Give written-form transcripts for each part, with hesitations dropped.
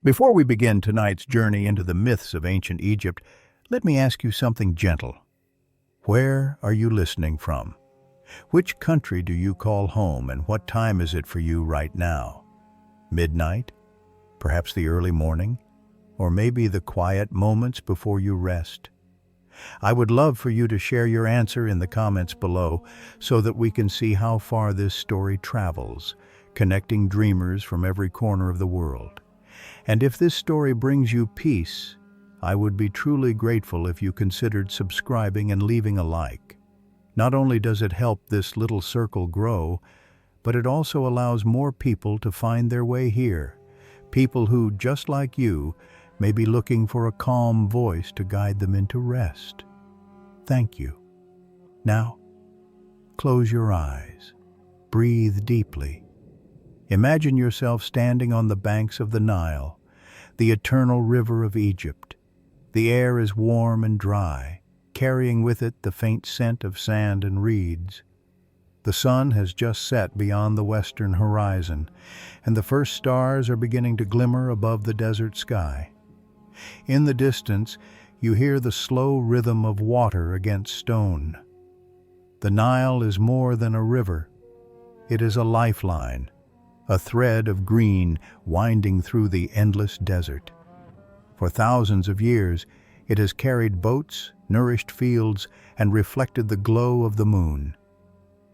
Before we begin tonight's journey into the myths of ancient Egypt, let me ask you something gentle. Where are you listening from? Which country do you call home, and what time is it for you right now? Midnight? Perhaps the early morning? Or maybe the quiet moments before you rest? I would love for you to share your answer in the comments below so that we can see how far this story travels, connecting dreamers from every corner of the world. And if this story brings you peace, I would be truly grateful if you considered subscribing and leaving a like. Not only does it help this little circle grow, but it also allows more people to find their way here. People who, just like you, may be looking for a calm voice to guide them into rest. Thank you. Now, close your eyes. Breathe deeply. Imagine yourself standing on the banks of the Nile, the eternal river of Egypt. The air is warm and dry, carrying with it the faint scent of sand and reeds. The sun has just set beyond the western horizon, and the first stars are beginning to glimmer above the desert sky. In the distance, you hear the slow rhythm of water against stone. The Nile is more than a river. It is a lifeline, a thread of green winding through the endless desert. For thousands of years, it has carried boats, nourished fields, and reflected the glow of the moon.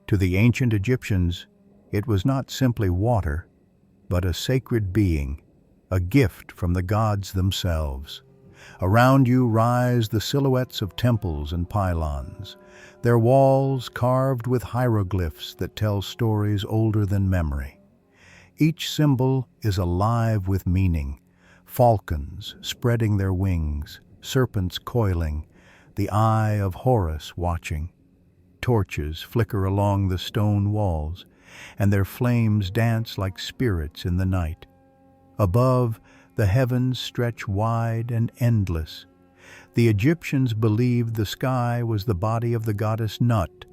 To the ancient Egyptians, it was not simply water, but a sacred being, a gift from the gods themselves. Around you rise the silhouettes of temples and pylons, their walls carved with hieroglyphs that tell stories older than memory. Each symbol is alive with meaning, falcons spreading their wings, serpents coiling, the eye of Horus watching. Torches flicker along the stone walls, and their flames dance like spirits in the night. Above, the heavens stretch wide and endless. The Egyptians believed the sky was the body of the goddess Nut,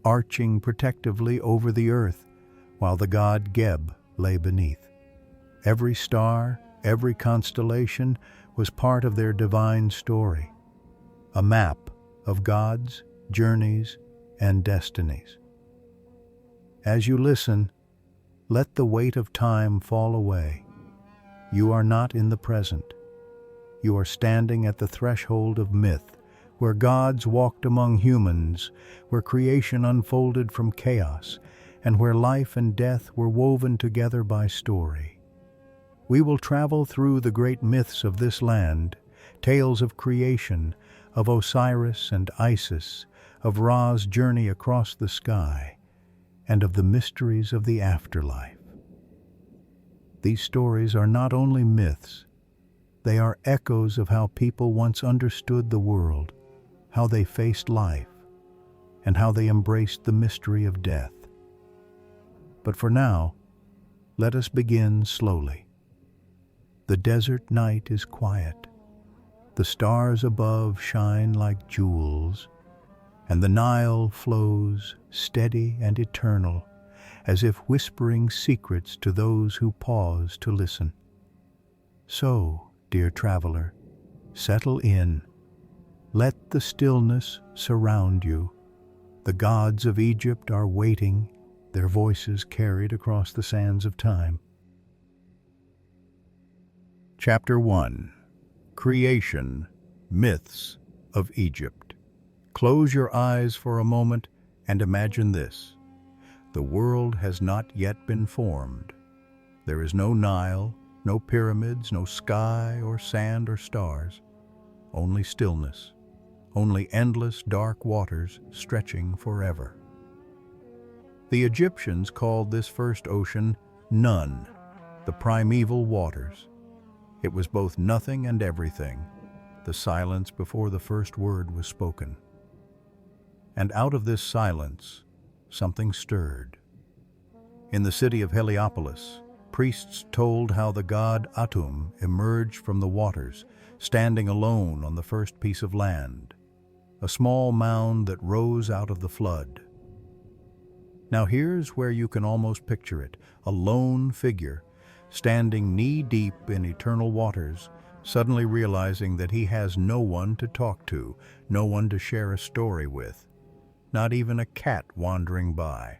arching protectively over the earth, while the god Geb lay beneath. Every star, every constellation was part of their divine story, a map of gods, journeys, and destinies. As you listen, let the weight of time fall away. You are not in the present. You are standing at the threshold of myth, where gods walked among humans, where creation unfolded from chaos, and where life and death were woven together by story. We will travel through the great myths of this land, tales of creation, of Osiris and Isis, of Ra's journey across the sky, and of the mysteries of the afterlife. These stories are not only myths, they are echoes of how people once understood the world, how they faced life, and how they embraced the mystery of death. But for now, let us begin slowly. The desert night is quiet. The stars above shine like jewels, and the Nile flows steady and eternal, as if whispering secrets to those who pause to listen. So, dear traveler, settle in. Let the stillness surround you. The gods of Egypt are waiting, their voices carried across the sands of time. Chapter 1. Creation, Myths of Egypt. Close your eyes for a moment and imagine this. The world has not yet been formed. There is no Nile, no pyramids, no sky or sand or stars. Only stillness, only endless dark waters stretching forever. The Egyptians called this first ocean Nun, the primeval waters. It was both nothing and everything, the silence before the first word was spoken. And out of this silence, something stirred. In the city of Heliopolis, priests told how the god Atum emerged from the waters, standing alone on the first piece of land, a small mound that rose out of the flood. Now here's where you can almost picture it, a lone figure, standing knee-deep in eternal waters, suddenly realizing that he has no one to talk to, no one to share a story with, not even a cat wandering by.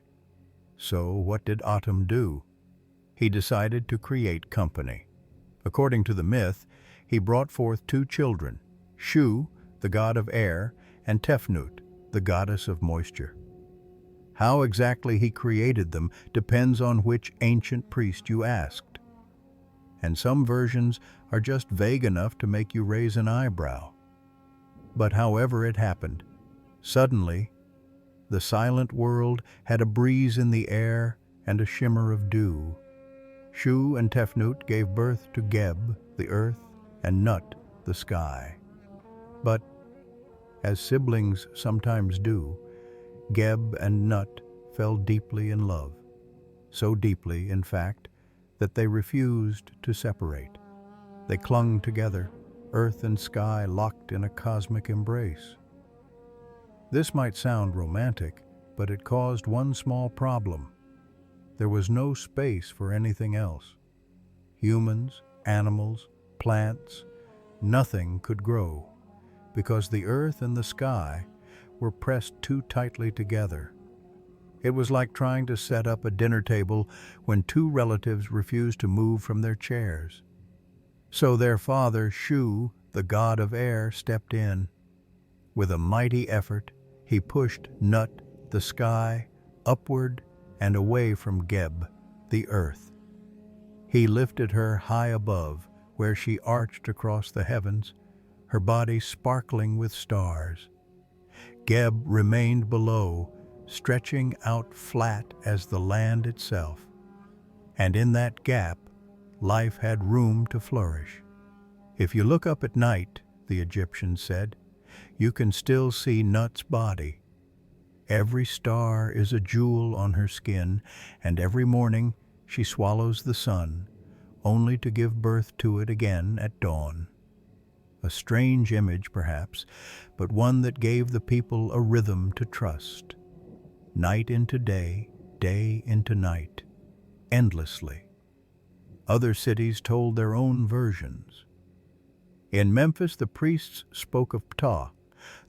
So what did Atum do? He decided to create company. According to the myth, he brought forth two children, Shu, the god of air, and Tefnut, the goddess of moisture. How exactly he created them depends on which ancient priest you asked. And some versions are just vague enough to make you raise an eyebrow. But however it happened, suddenly, the silent world had a breeze in the air and a shimmer of dew. Shu and Tefnut gave birth to Geb, the earth, and Nut, the sky. But, as siblings sometimes do, Geb and Nut fell deeply in love. So deeply, in fact, that they refused to separate. They clung together, earth and sky locked in a cosmic embrace. This might sound romantic, but it caused one small problem. There was no space for anything else. Humans, animals, plants, nothing could grow, because the earth and the sky were pressed too tightly together. It was like trying to set up a dinner table when two relatives refused to move from their chairs. So their father, Shu, the god of air, stepped in. With a mighty effort, he pushed Nut, the sky, upward and away from Geb, the earth. He lifted her high above, where she arched across the heavens, her body sparkling with stars. Geb remained below, stretching out flat as the land itself. And in that gap, life had room to flourish. If you look up at night, the Egyptians said, you can still see Nut's body. Every star is a jewel on her skin, and every morning she swallows the sun, only to give birth to it again at dawn. A strange image, perhaps, but one that gave the people a rhythm to trust. Night into day, day into night, endlessly. Other cities told their own versions. In Memphis, the priests spoke of Ptah,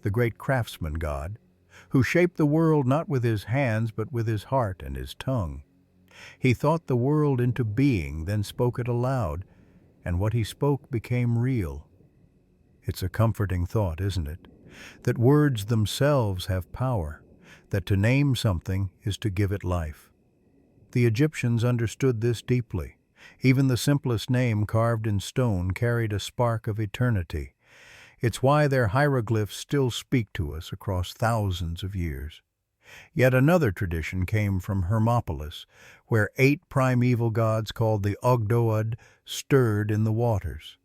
the great craftsman god, who shaped the world not with his hands but with his heart and his tongue. He thought the world into being, then spoke it aloud, and what he spoke became real. It's a comforting thought, isn't it? That words themselves have power, that to name something is to give it life. The Egyptians understood this deeply. Even the simplest name carved in stone carried a spark of eternity. It's why their hieroglyphs still speak to us across thousands of years. Yet another tradition came from Hermopolis, where 8 primeval gods called the Ogdoad stirred in the waters.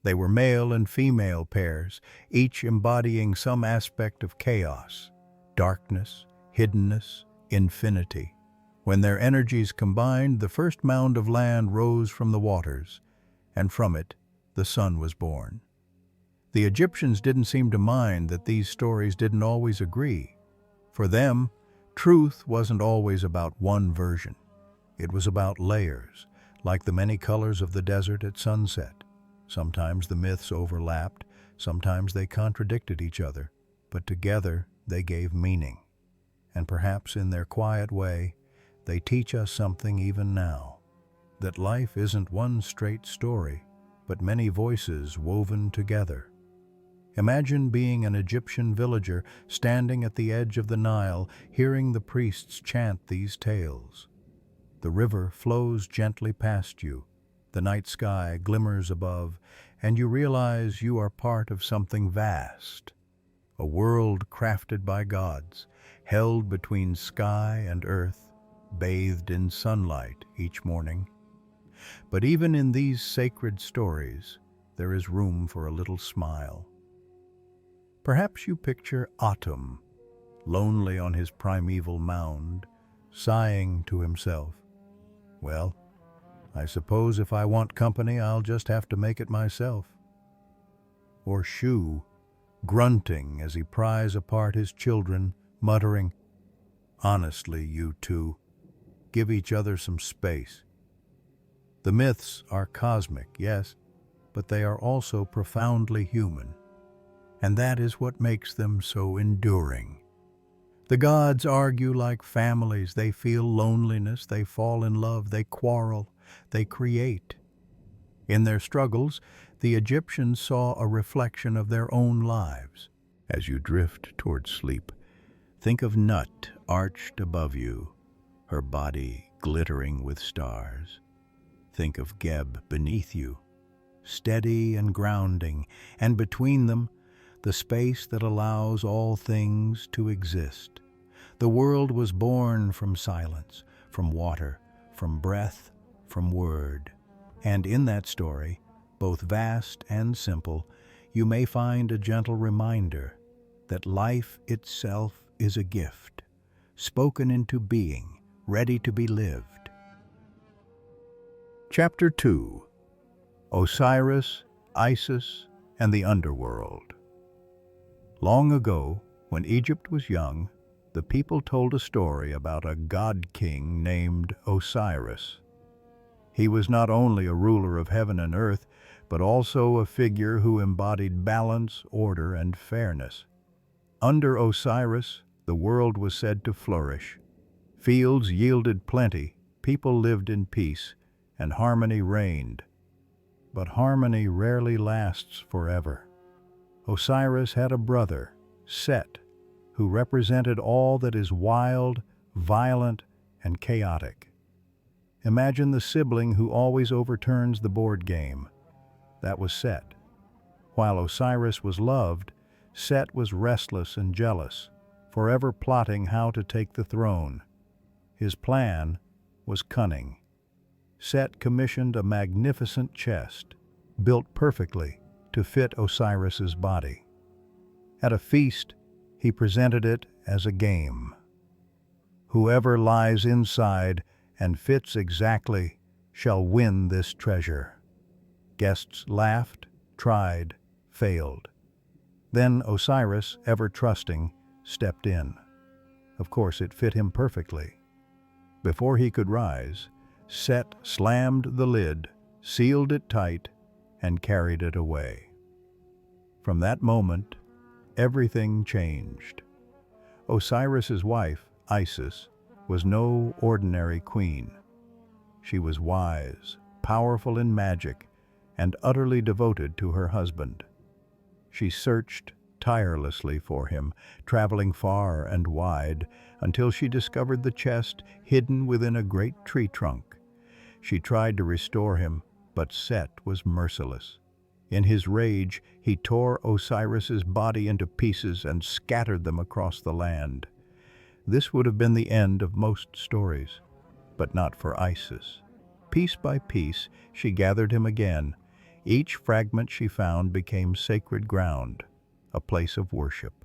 They were male and female pairs, each embodying some aspect of chaos, darkness, hiddenness, infinity. When their energies combined, the first mound of land rose from the waters, and from it the sun was born. The Egyptians didn't seem to mind that these stories didn't always agree. For them, truth wasn't always about one version. It was about layers, like the many colors of the desert at sunset. Sometimes the myths overlapped, sometimes they contradicted each other, but together they gave meaning. And perhaps in their quiet way, they teach us something even now, that life isn't one straight story, but many voices woven together. Imagine being an Egyptian villager standing at the edge of the Nile, hearing the priests chant these tales. The river flows gently past you, the night sky glimmers above, and you realize you are part of something vast, a world crafted by gods, held between sky and earth, bathed in sunlight each morning. But even in these sacred stories, there is room for a little smile. Perhaps you picture Atum, lonely on his primeval mound, sighing to himself, "Well, I suppose if I want company, I'll just have to make it myself." Or Shu, grunting as he pries apart his children, muttering, "Honestly, you two, give each other some space." The myths are cosmic, yes, but they are also profoundly human, and that is what makes them so enduring. The gods argue like families. They feel loneliness, they fall in love, they quarrel, they create. In their struggles, the Egyptians saw a reflection of their own lives. As you drift towards sleep, think of Nut arched above you, her body glittering with stars. Think of Geb beneath you, steady and grounding, and between them, the space that allows all things to exist. The world was born from silence, from water, from breath, from word. And in that story, both vast and simple, you may find a gentle reminder that life itself is a gift, spoken into being, ready to be lived. Chapter 2: Osiris, Isis, and the Underworld. Long ago, when Egypt was young, the people told a story about a god-king named Osiris. He was not only a ruler of heaven and earth, but also a figure who embodied balance, order, and fairness. Under Osiris, the world was said to flourish. Fields yielded plenty, people lived in peace, and harmony reigned. But harmony rarely lasts forever. Osiris had a brother, Set, who represented all that is wild, violent, and chaotic. Imagine the sibling who always overturns the board game. That was Set. While Osiris was loved, Set was restless and jealous, forever plotting how to take the throne. His plan was cunning. Set commissioned a magnificent chest, built perfectly to fit Osiris's body. At a feast, he presented it as a game. Whoever lies inside and fits exactly shall win this treasure. Guests laughed, tried, failed. Then Osiris, ever trusting, stepped in. Of course, it fit him perfectly. Before he could rise, Set slammed the lid, sealed it tight, and carried it away. From that moment, everything changed. Osiris's wife, Isis, was no ordinary queen. She was wise, powerful in magic, and utterly devoted to her husband. She searched tirelessly for him, traveling far and wide, until she discovered the chest hidden within a great tree trunk. She tried to restore him, but Set was merciless. In his rage, he tore Osiris's body into pieces and scattered them across the land. This would have been the end of most stories, but not for Isis. Piece by piece, she gathered him again. Each fragment she found became sacred ground, a place of worship.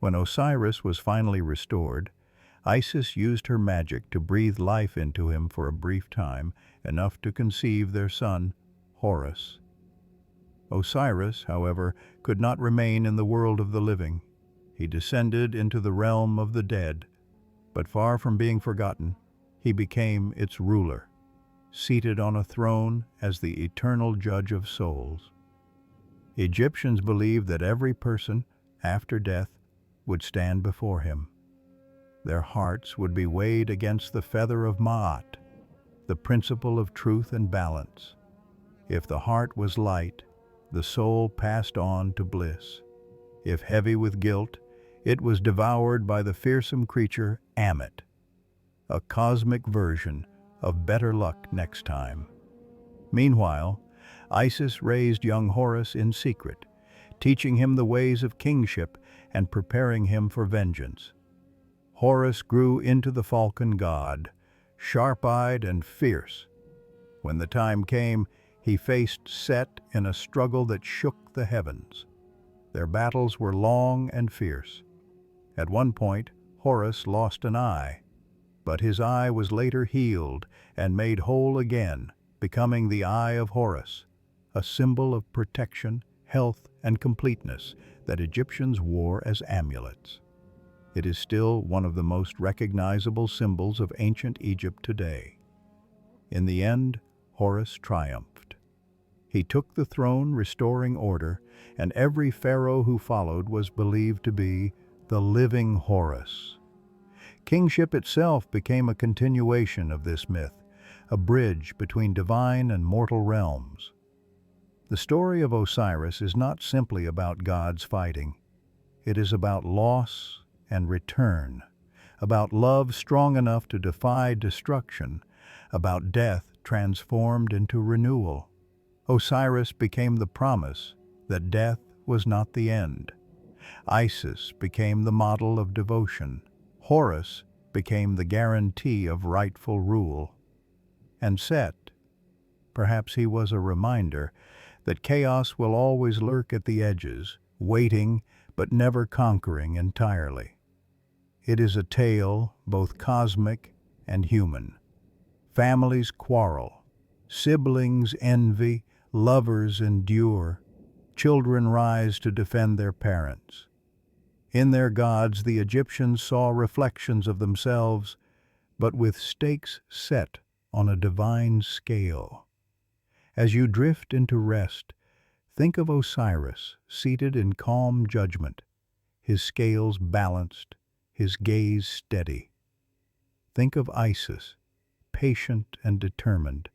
When Osiris was finally restored, Isis used her magic to breathe life into him for a brief time, enough to conceive their son, Horus. Osiris, however, could not remain in the world of the living. He descended into the realm of the dead, but far from being forgotten, he became its ruler, seated on a throne as the eternal judge of souls. Egyptians believed that every person, after death, would stand before him. Their hearts would be weighed against the feather of Ma'at, the principle of truth and balance. If the heart was light, the soul passed on to bliss. If heavy with guilt, it was devoured by the fearsome creature Ammit, a cosmic version of better luck next time. Meanwhile, Isis raised young Horus in secret, teaching him the ways of kingship and preparing him for vengeance. Horus grew into the falcon god, sharp-eyed and fierce. When the time came, he faced Set in a struggle that shook the heavens. Their battles were long and fierce. At one point, Horus lost an eye, but his eye was later healed and made whole again, becoming the Eye of Horus, a symbol of protection, health, and completeness that Egyptians wore as amulets. It is still one of the most recognizable symbols of ancient Egypt today. In the end, Horus triumphed. He took the throne, restoring order, and every pharaoh who followed was believed to be the living Horus. Kingship itself became a continuation of this myth, a bridge between divine and mortal realms. The story of Osiris is not simply about gods fighting. It is about loss and return, about love strong enough to defy destruction, about death transformed into renewal. Osiris became the promise that death was not the end. Isis became the model of devotion. Horus became the guarantee of rightful rule. And Set, perhaps he was a reminder that chaos will always lurk at the edges, waiting but never conquering entirely. It is a tale both cosmic and human. Families quarrel, siblings envy, lovers endure, children rise to defend their parents. In their gods, the Egyptians saw reflections of themselves, but with stakes set on a divine scale. As you drift into rest, think of Osiris seated in calm judgment, his scales balanced, his gaze steady. Think of Isis, patient and determined,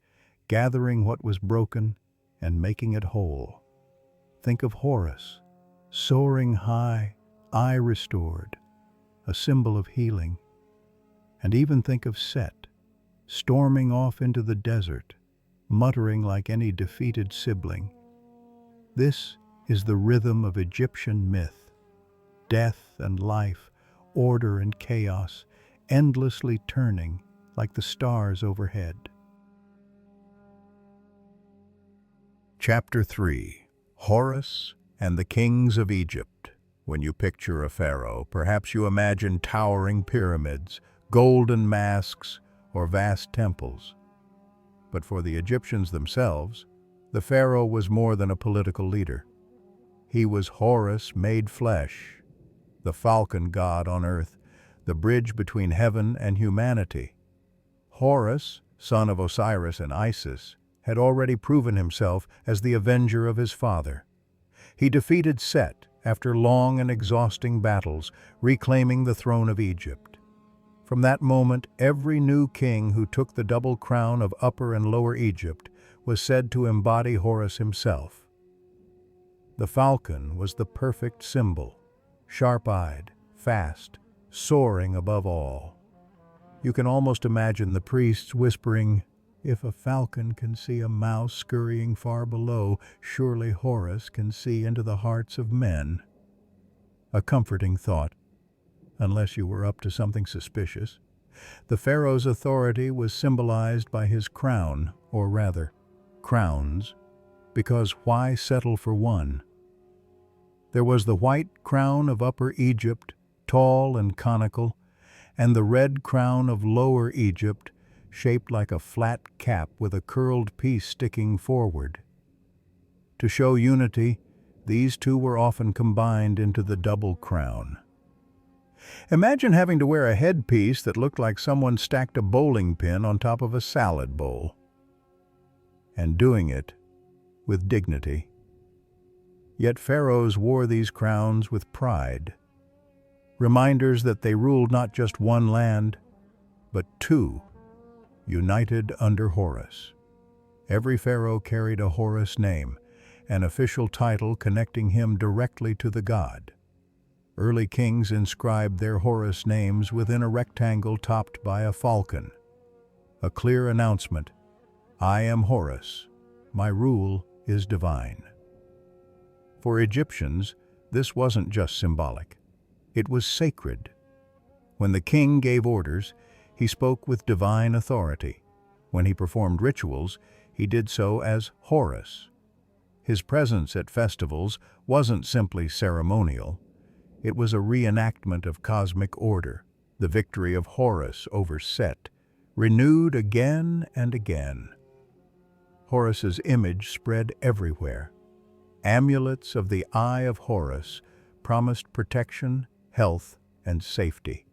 gathering what was broken and making it whole. Think of Horus, soaring high, eye restored, a symbol of healing. And even think of Set, storming off into the desert, muttering like any defeated sibling. This is the rhythm of Egyptian myth. Death and life, order and chaos, endlessly turning like the stars overhead. Chapter 3. Horus and the Kings of Egypt. When you picture a pharaoh, perhaps you imagine towering pyramids, golden masks, or vast temples. But for the Egyptians themselves, the pharaoh was more than a political leader. He was Horus made flesh, the falcon god on earth, the bridge between heaven and humanity. Horus, son of Osiris and Isis, had already proven himself as the avenger of his father. He defeated Set after long and exhausting battles, reclaiming the throne of Egypt. From that moment, every new king who took the double crown of Upper and Lower Egypt was said to embody Horus himself. The falcon was the perfect symbol, sharp-eyed, fast, soaring above all. You can almost imagine the priests whispering, "If a falcon can see a mouse scurrying far below, surely Horus can see into the hearts of men." A comforting thought, unless you were up to something suspicious. The pharaoh's authority was symbolized by his crown, or rather, crowns, because why settle for one? There was the white crown of Upper Egypt, tall and conical, and the red crown of Lower Egypt, shaped like a flat cap with a curled piece sticking forward. To show unity, these two were often combined into the double crown. Imagine having to wear a headpiece that looked like someone stacked a bowling pin on top of a salad bowl, and doing it with dignity. Yet pharaohs wore these crowns with pride, reminders that they ruled not just one land, but two, united under Horus. Every pharaoh carried a Horus name, an official title connecting him directly to the god. Early kings inscribed their Horus names within a rectangle topped by a falcon. A clear announcement, "I am Horus, my rule is divine." For Egyptians, this wasn't just symbolic. It was sacred. When the king gave orders, he spoke with divine authority. When he performed rituals, he did so as Horus. His presence at festivals wasn't simply ceremonial. It was a reenactment of cosmic order, the victory of Horus over Set, renewed again and again. Horus's image spread everywhere. Amulets of the Eye of Horus promised protection, health, and safety.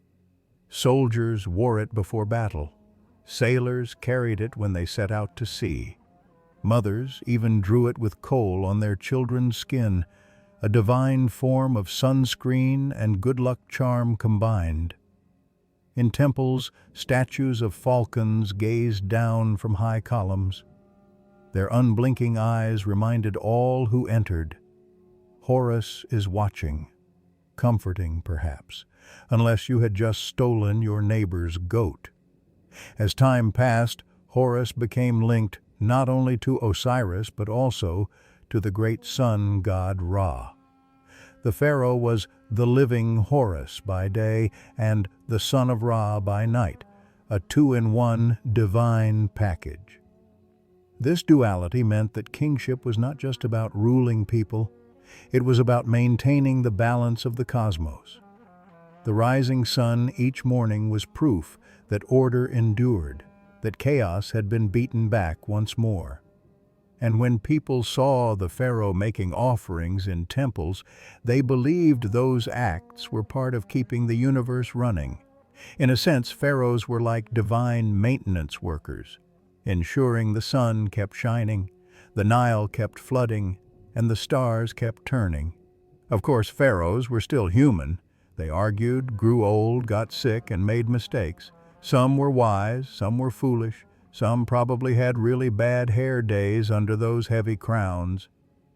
Soldiers wore it before battle. Sailors carried it when they set out to sea. Mothers even drew it with kohl on their children's skin, a divine form of sunscreen and good luck charm combined. In temples, statues of falcons gazed down from high columns. Their unblinking eyes reminded all who entered, Horus is watching, comforting perhaps, unless you had just stolen your neighbor's goat. As time passed, Horus became linked not only to Osiris but also to the great sun god Ra. The pharaoh was the living Horus by day and the son of Ra by night, a two-in-one divine package. This duality meant that kingship was not just about ruling people, it was about maintaining the balance of the cosmos. The rising sun each morning was proof that order endured, that chaos had been beaten back once more. And when people saw the pharaoh making offerings in temples, they believed those acts were part of keeping the universe running. In a sense, pharaohs were like divine maintenance workers, ensuring the sun kept shining, the Nile kept flooding, and the stars kept turning. Of course, pharaohs were still human. They argued, grew old, got sick, and made mistakes. Some were wise, some were foolish, some probably had really bad hair days under those heavy crowns.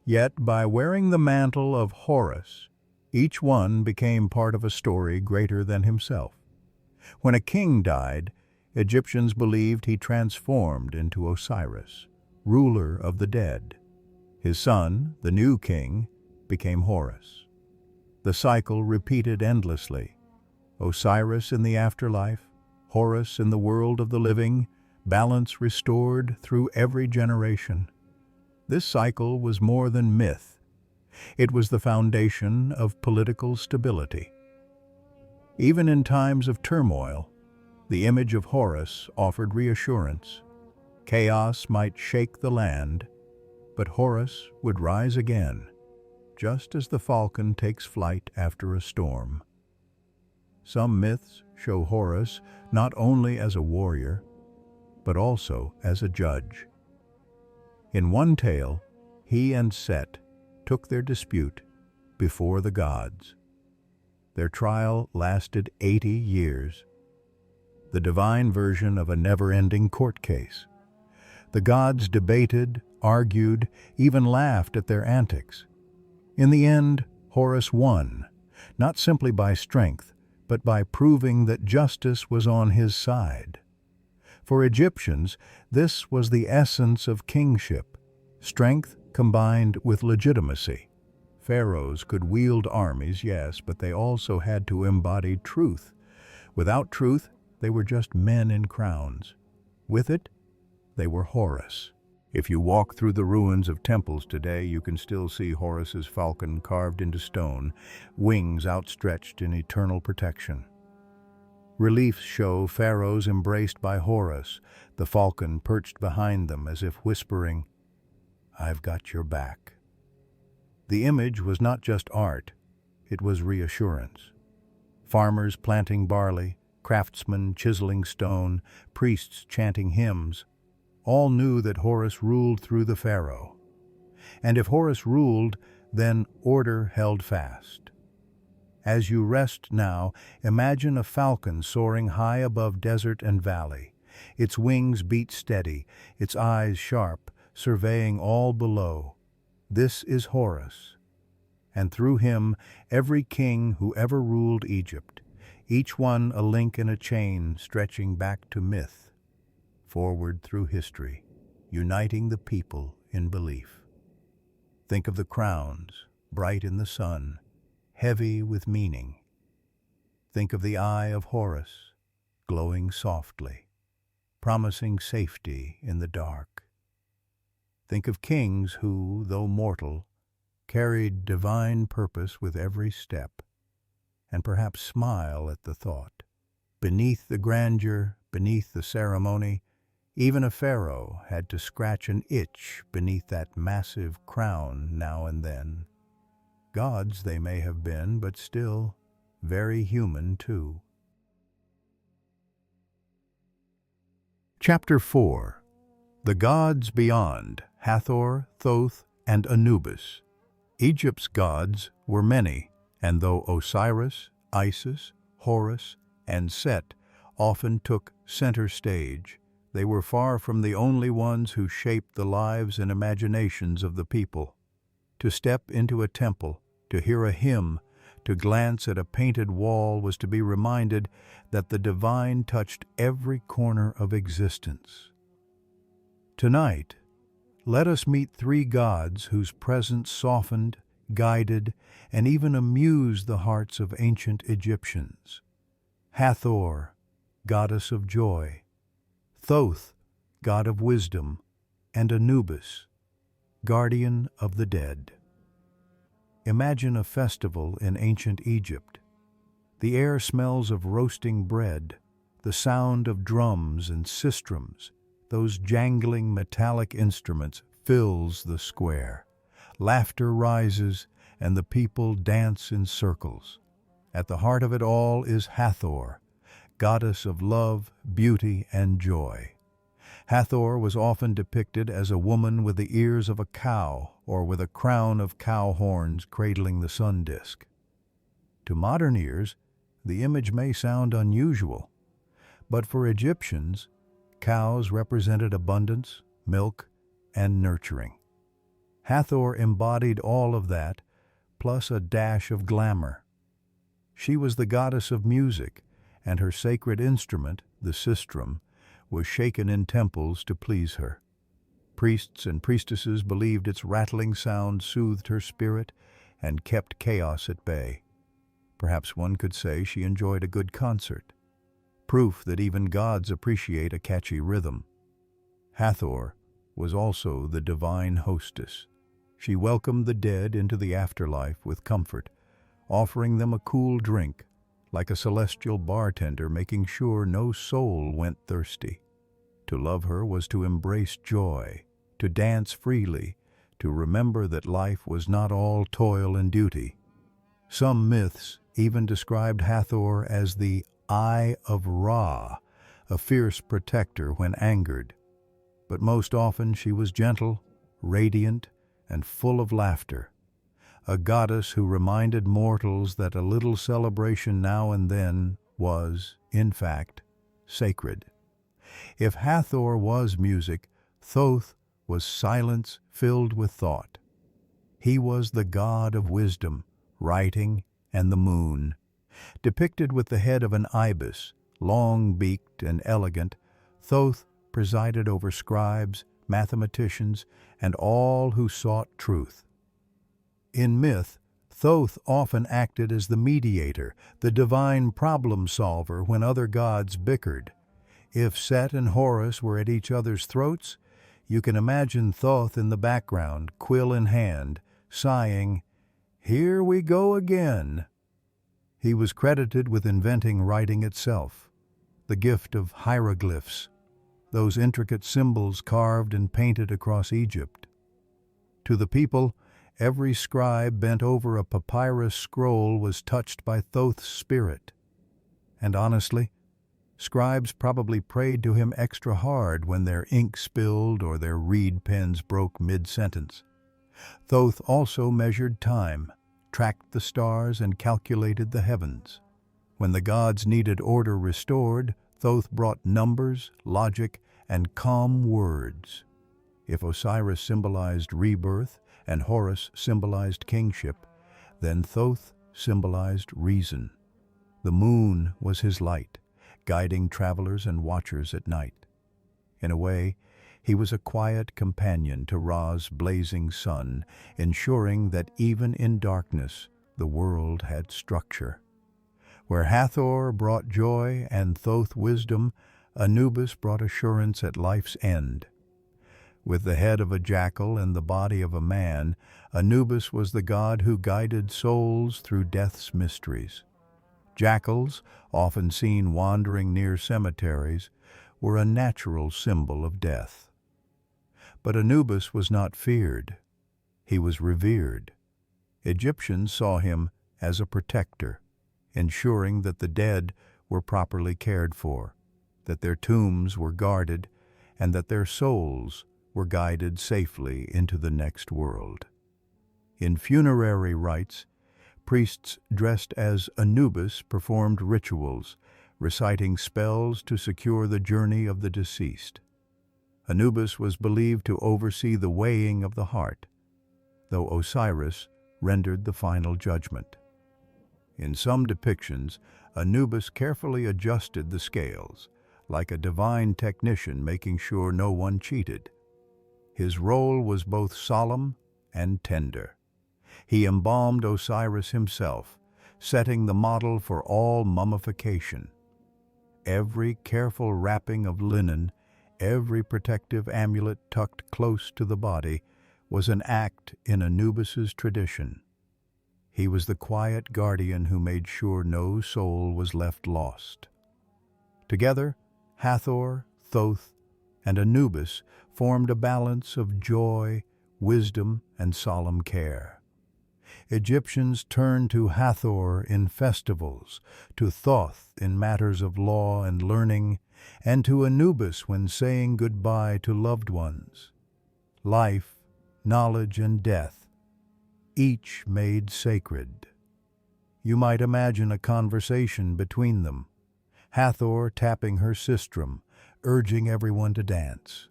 Yet, by wearing the mantle of Horus, each one became part of a story greater than himself. When a king died, Egyptians believed he transformed into Osiris, ruler of the dead. His son, the new king, became Horus. The cycle repeated endlessly. Osiris in the afterlife, Horus in the world of the living, balance restored through every generation. This cycle was more than myth. It was the foundation of political stability. Even in times of turmoil, the image of Horus offered reassurance. Chaos might shake the land, but Horus would rise again, just as the falcon takes flight after a storm. Some myths show Horus not only as a warrior, but also as a judge. In one tale, he and Set took their dispute before the gods. Their trial lasted 80 years, the divine version of a never-ending court case. The gods debated, argued, even laughed at their antics. In the end, Horus won, not simply by strength, but by proving that justice was on his side. For Egyptians, this was the essence of kingship, strength combined with legitimacy. Pharaohs could wield armies, yes, but they also had to embody truth. Without truth, they were just men in crowns. With it, they were Horus. If you walk through the ruins of temples today, you can still see Horus's falcon carved into stone, wings outstretched in eternal protection. Reliefs show pharaohs embraced by Horus, the falcon perched behind them as if whispering, "I've got your back." The image was not just art, it was reassurance. Farmers planting barley, craftsmen chiseling stone, priests chanting hymns, all knew that Horus ruled through the pharaoh. And if Horus ruled, then order held fast. As you rest now, imagine a falcon soaring high above desert and valley. Its wings beat steady, its eyes sharp, surveying all below. This is Horus. And through him, every king who ever ruled Egypt, each one a link in a chain stretching back to myth, forward through history, uniting the people in belief. Think of the crowns, bright in the sun, heavy with meaning. Think of the eye of Horus, glowing softly, promising safety in the dark. Think of kings who, though mortal, carried divine purpose with every step, and perhaps smile at the thought. Beneath the grandeur, beneath the ceremony, even a pharaoh had to scratch an itch beneath that massive crown now and then. Gods they may have been, but still very human too. Chapter 4. The gods beyond, Hathor, Thoth, and Anubis. Egypt's gods were many, and though Osiris, Isis, Horus, and Set often took center stage, they were far from the only ones who shaped the lives and imaginations of the people. To step into a temple, to hear a hymn, to glance at a painted wall was to be reminded that the divine touched every corner of existence. Tonight, let us meet three gods whose presence softened, guided, and even amused the hearts of ancient Egyptians. Hathor, goddess of joy; Thoth, god of wisdom; and Anubis, guardian of the dead. Imagine a festival in ancient Egypt. The air smells of roasting bread, the sound of drums and sistrums, those jangling metallic instruments, fills the square. Laughter rises, and the people dance in circles. At the heart of it all is Hathor, goddess of love, beauty, and joy. Hathor was often depicted as a woman with the ears of a cow or with a crown of cow horns cradling the sun disk. To modern ears, the image may sound unusual, but for Egyptians, cows represented abundance, milk, and nurturing. Hathor embodied all of that, plus a dash of glamour. She was the goddess of music, and her sacred instrument, the sistrum, was shaken in temples to please her. Priests and priestesses believed its rattling sound soothed her spirit and kept chaos at bay. Perhaps one could say she enjoyed a good concert, proof that even gods appreciate a catchy rhythm. Hathor was also the divine hostess. She welcomed the dead into the afterlife with comfort, offering them a cool drink, like a celestial bartender making sure no soul went thirsty. To love her was to embrace joy, to dance freely, to remember that life was not all toil and duty. Some myths even described Hathor as the Eye of Ra, a fierce protector when angered. But most often she was gentle, radiant, and full of laughter, a goddess who reminded mortals that a little celebration now and then was, in fact, sacred. If Hathor was music, Thoth was silence filled with thought. He was the god of wisdom, writing, and the moon. Depicted with the head of an ibis, long-beaked and elegant, Thoth presided over scribes, mathematicians, and all who sought truth. In myth, Thoth often acted as the mediator, the divine problem solver when other gods bickered. If Set and Horus were at each other's throats, you can imagine Thoth in the background, quill in hand, sighing, "Here we go again." He was credited with inventing writing itself, the gift of hieroglyphs, those intricate symbols carved and painted across Egypt. To the people, every scribe bent over a papyrus scroll was touched by Thoth's spirit. And honestly, scribes probably prayed to him extra hard when their ink spilled or their reed pens broke mid-sentence. Thoth also measured time, tracked the stars, and calculated the heavens. When the gods needed order restored, Thoth brought numbers, logic, and calm words. If Osiris symbolized rebirth and Horus symbolized kingship, then Thoth symbolized reason. The moon was his light, guiding travelers and watchers at night. In a way, he was a quiet companion to Ra's blazing sun, ensuring that even in darkness, the world had structure. Where Hathor brought joy and Thoth wisdom, Anubis brought assurance at life's end. With the head of a jackal and the body of a man, Anubis was the god who guided souls through death's mysteries. Jackals, often seen wandering near cemeteries, were a natural symbol of death. But Anubis was not feared. He was revered. Egyptians saw him as a protector, ensuring that the dead were properly cared for, that their tombs were guarded, and that their souls were guided safely into the next world. In funerary rites, priests dressed as Anubis performed rituals, reciting spells to secure the journey of the deceased. Anubis was believed to oversee the weighing of the heart, though Osiris rendered the final judgment. In some depictions, Anubis carefully adjusted the scales, like a divine technician making sure no one cheated. His role was both solemn and tender. He embalmed Osiris himself, setting the model for all mummification. Every careful wrapping of linen, every protective amulet tucked close to the body, was an act in Anubis's tradition. He was the quiet guardian who made sure no soul was left lost. Together, Hathor, Thoth, and Anubis formed a balance of joy, wisdom, and solemn care. Egyptians turned to Hathor in festivals, to Thoth in matters of law and learning, and to Anubis when saying goodbye to loved ones. Life, knowledge, and death, each made sacred. You might imagine a conversation between them, Hathor tapping her sistrum, urging everyone to dance.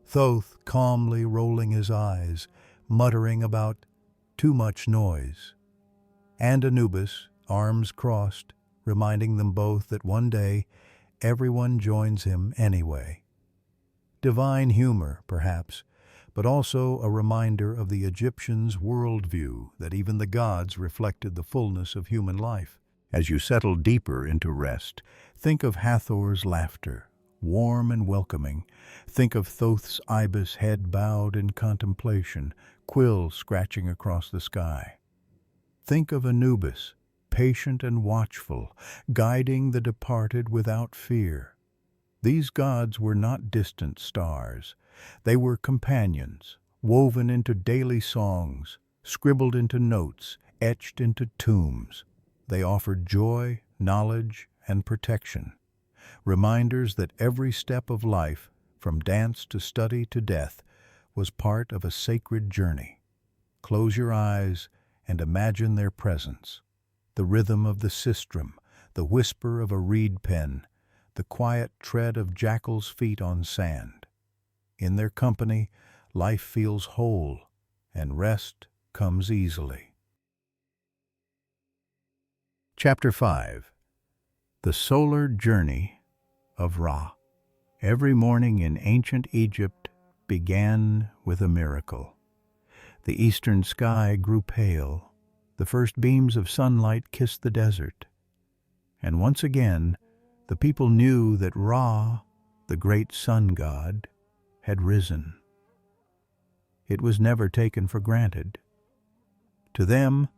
Thoth calmly rolling his eyes, muttering about too much noise. And Anubis, arms crossed, reminding them both that one day everyone joins him anyway. Divine humor, perhaps, but also a reminder of the Egyptians' worldview that even the gods reflected the fullness of human life. As you settle deeper into rest, think of Hathor's laughter, warm and welcoming. Think of Thoth's ibis head bowed in contemplation, quills scratching across the sky. Think of Anubis, patient and watchful, guiding the departed without fear. These gods were not distant stars. They were companions, woven into daily songs, scribbled into notes, etched into tombs. They offered joy, knowledge, and protection, reminders that every step of life, from dance to study to death, was part of a sacred journey. Close your eyes and imagine their presence, the rhythm of the sistrum, the whisper of a reed pen, the quiet tread of jackals' feet on sand. In their company, life feels whole, and rest comes easily. Chapter 5. The Solar Journey of Ra. Every morning in ancient Egypt began with a miracle. The eastern sky grew pale. The first beams of sunlight kissed the desert. And once again, the people knew that Ra, the great sun god, had risen. It was never taken for granted. To them,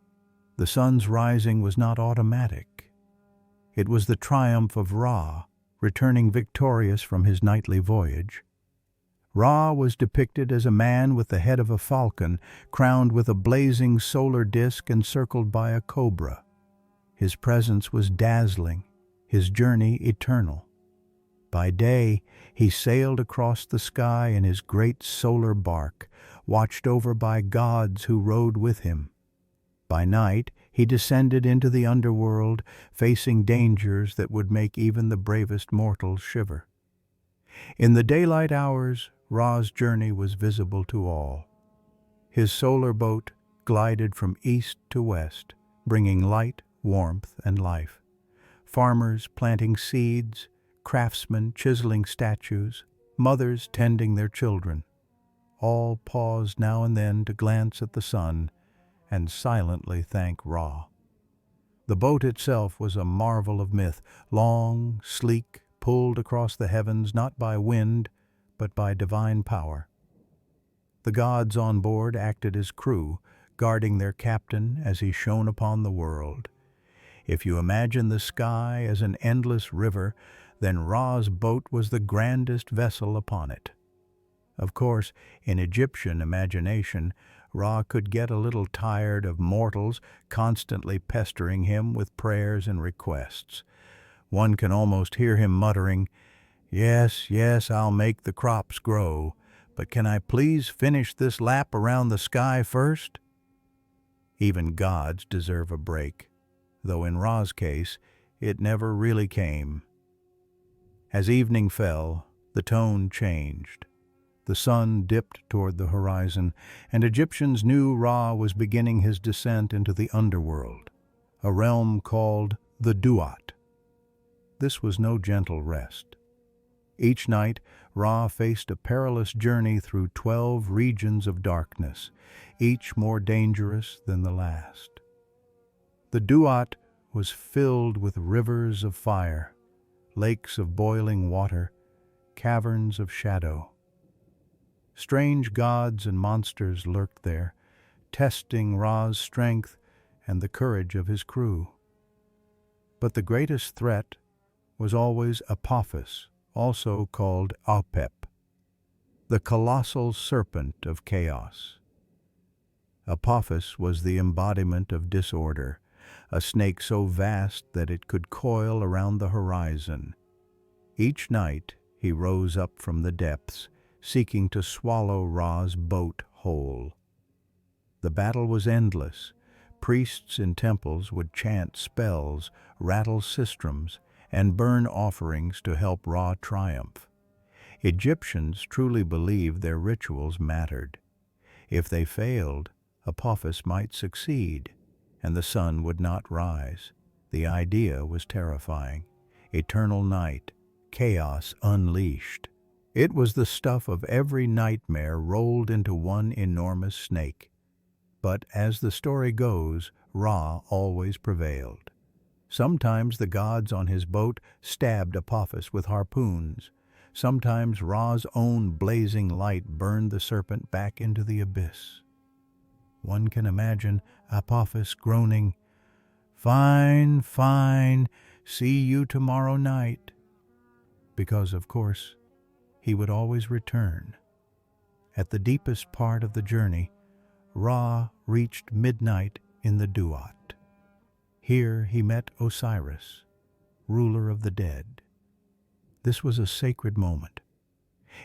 the sun's rising was not automatic. It was the triumph of Ra, returning victorious from his nightly voyage. Ra was depicted as a man with the head of a falcon, crowned with a blazing solar disk encircled by a cobra. His presence was dazzling, his journey eternal. By day, he sailed across the sky in his great solar bark, watched over by gods who rode with him. By night, he descended into the underworld, facing dangers that would make even the bravest mortals shiver. In the daylight hours, Ra's journey was visible to all. His solar boat glided from east to west, bringing light, warmth, and life. Farmers planting seeds, craftsmen chiseling statues, mothers tending their children. All paused now and then to glance at the sun and silently thank Ra. The boat itself was a marvel of myth, long, sleek, pulled across the heavens not by wind, but by divine power. The gods on board acted as crew, guarding their captain as he shone upon the world. If you imagine the sky as an endless river, then Ra's boat was the grandest vessel upon it. Of course, in Egyptian imagination, Ra could get a little tired of mortals constantly pestering him with prayers and requests. One can almost hear him muttering, Yes, yes, I'll make the crops grow, but can I please finish this lap around the sky first? Even gods deserve a break, though in Ra's case, it never really came. As evening fell, the tone changed. The sun dipped toward the horizon, and Egyptians knew Ra was beginning his descent into the underworld, a realm called the Duat. This was no gentle rest. Each night, Ra faced a perilous journey through 12 regions of darkness, each more dangerous than the last. The Duat was filled with rivers of fire, lakes of boiling water, caverns of shadow. Strange gods and monsters lurked there, testing Ra's strength and the courage of his crew. But the greatest threat was always Apophis, also called Apep, the colossal serpent of chaos. Apophis was the embodiment of disorder, a snake so vast that it could coil around the horizon. Each night he rose up from the depths, seeking to swallow Ra's boat whole. The battle was endless. Priests in temples would chant spells, rattle sistrums, and burn offerings to help Ra triumph. Egyptians truly believed their rituals mattered. If they failed, Apophis might succeed, and the sun would not rise. The idea was terrifying. Eternal night, chaos unleashed. It was the stuff of every nightmare rolled into one enormous snake. But as the story goes, Ra always prevailed. Sometimes the gods on his boat stabbed Apophis with harpoons. Sometimes Ra's own blazing light burned the serpent back into the abyss. One can imagine Apophis groaning, "Fine, fine, see you tomorrow night." Because, of course, he would always return. At the deepest part of the journey, Ra reached midnight in the Duat. Here he met Osiris, ruler of the dead. This was a sacred moment.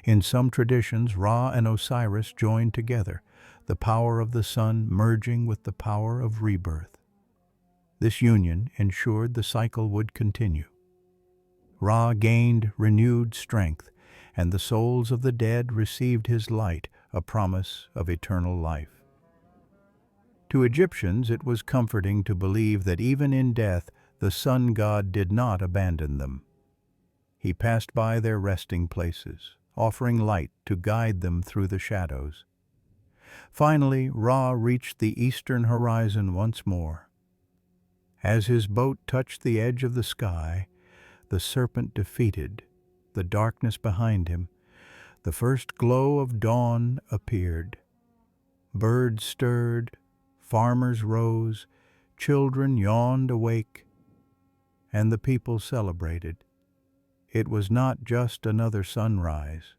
In some traditions, Ra and Osiris joined together, the power of the sun merging with the power of rebirth. This union ensured the cycle would continue. Ra gained renewed strength, and the souls of the dead received his light, a promise of eternal life. To Egyptians, it was comforting to believe that even in death, the sun god did not abandon them. He passed by their resting places, offering light to guide them through the shadows. Finally, Ra reached the eastern horizon once more. As his boat touched the edge of the sky, the serpent defeated, the darkness behind him, the first glow of dawn appeared. Birds stirred, farmers rose, children yawned awake, and the people celebrated. It was not just another sunrise.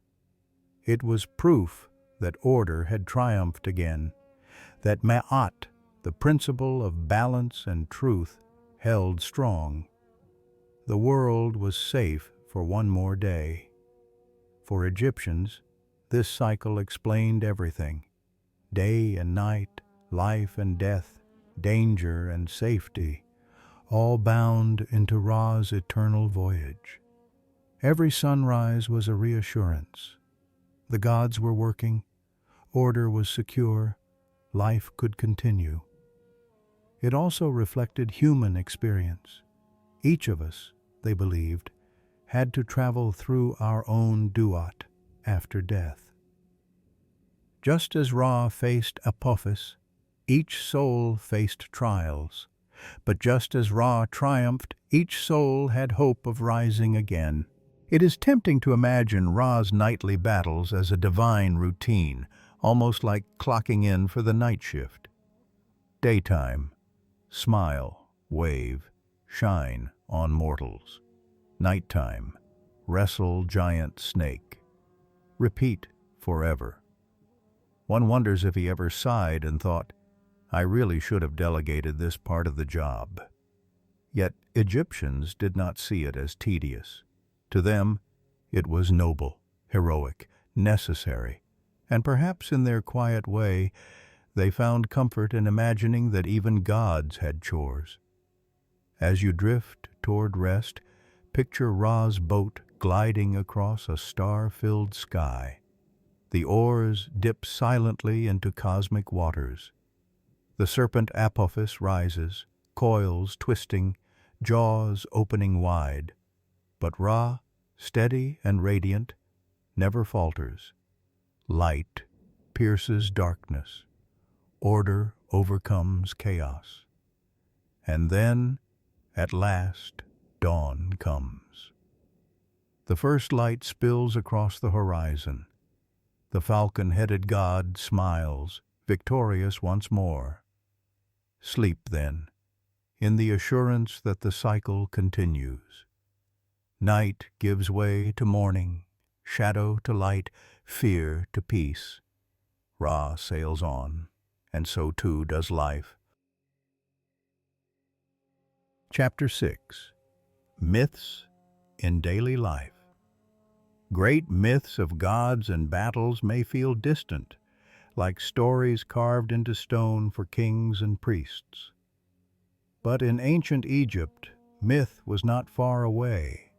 It was proof that order had triumphed again, that Ma'at, the principle of balance and truth, held strong. The world was safe for one more day. For Egyptians, this cycle explained everything. Day and night, life and death, danger and safety, all bound into Ra's eternal voyage. Every sunrise was a reassurance. The gods were working, order was secure, life could continue. It also reflected human experience. Each of us, they believed, had to travel through our own duat after death. Just as Ra faced Apophis, each soul faced trials. But just as Ra triumphed, each soul had hope of rising again. It is tempting to imagine Ra's nightly battles as a divine routine, almost like clocking in for the night shift. Daytime, smile, wave, shine on mortals. Nighttime, wrestle giant snake. Repeat forever. One wonders if he ever sighed and thought, "I really should have delegated this part of the job." Yet Egyptians did not see it as tedious. To them, It was noble, heroic, necessary, and perhaps in their quiet way they found comfort in imagining that even gods had chores. As you drift toward rest, picture Ra's boat gliding across a star-filled sky. The oars dip silently into cosmic waters. The serpent Apophis rises, coils twisting, jaws opening wide. But Ra, steady and radiant, never falters. Light pierces darkness. Order overcomes chaos. And then, at last, dawn comes. The first light spills across the horizon. The falcon-headed god smiles, victorious once more. Sleep, then, in the assurance that the cycle continues. Night gives way to morning, shadow to light, fear to peace. Ra sails on, and so too does life. Chapter 6. Myths in Daily Life. Great myths of gods and battles may feel distant, like stories carved into stone for kings and priests. But in ancient Egypt, myth was not far away.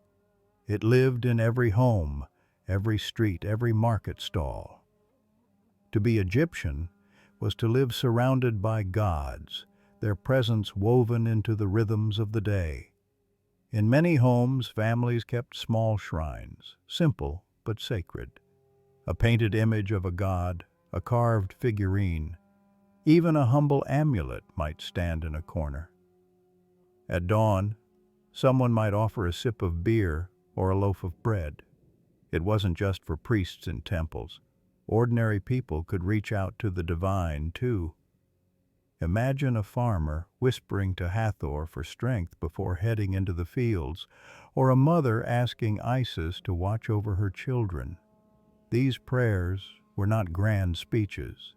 It lived in every home, every street, every market stall. To be Egyptian was to live surrounded by gods, their presence woven into the rhythms of the day. In many homes, families kept small shrines, simple but sacred. A painted image of a god, a carved figurine, even a humble amulet might stand in a corner. At dawn, someone might offer a sip of beer or a loaf of bread. It wasn't just for priests in temples. Ordinary people could reach out to the divine, too. Imagine a farmer whispering to Hathor for strength before heading into the fields, or a mother asking Isis to watch over her children. These prayers were not grand speeches.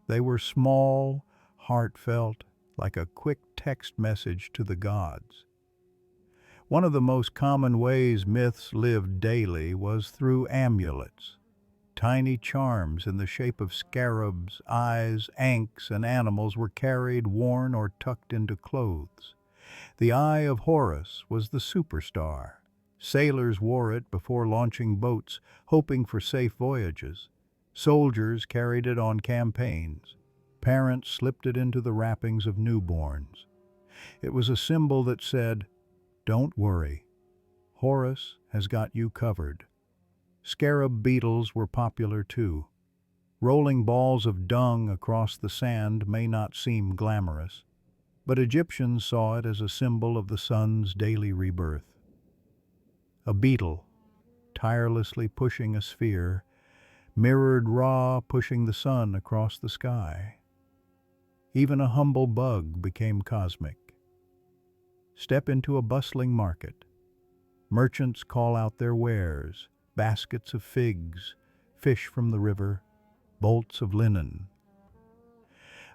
They were small, heartfelt, like a quick text message to the gods. One of the most common ways myths lived daily was through amulets. Tiny charms in the shape of scarabs, eyes, ankhs, and animals were carried, worn, or tucked into clothes. The eye of Horus was the superstar. Sailors wore it before launching boats, hoping for safe voyages. Soldiers carried it on campaigns. Parents slipped it into the wrappings of newborns. It was a symbol that said, "Don't worry, Horus has got you covered." Scarab beetles were popular too. Rolling balls of dung across the sand may not seem glamorous, but Egyptians saw it as a symbol of the sun's daily rebirth. A beetle, tirelessly pushing a sphere, mirrored Ra pushing the sun across the sky. Even a humble bug became cosmic. Step into a bustling market. Merchants call out their wares, baskets of figs, fish from the river, bolts of linen.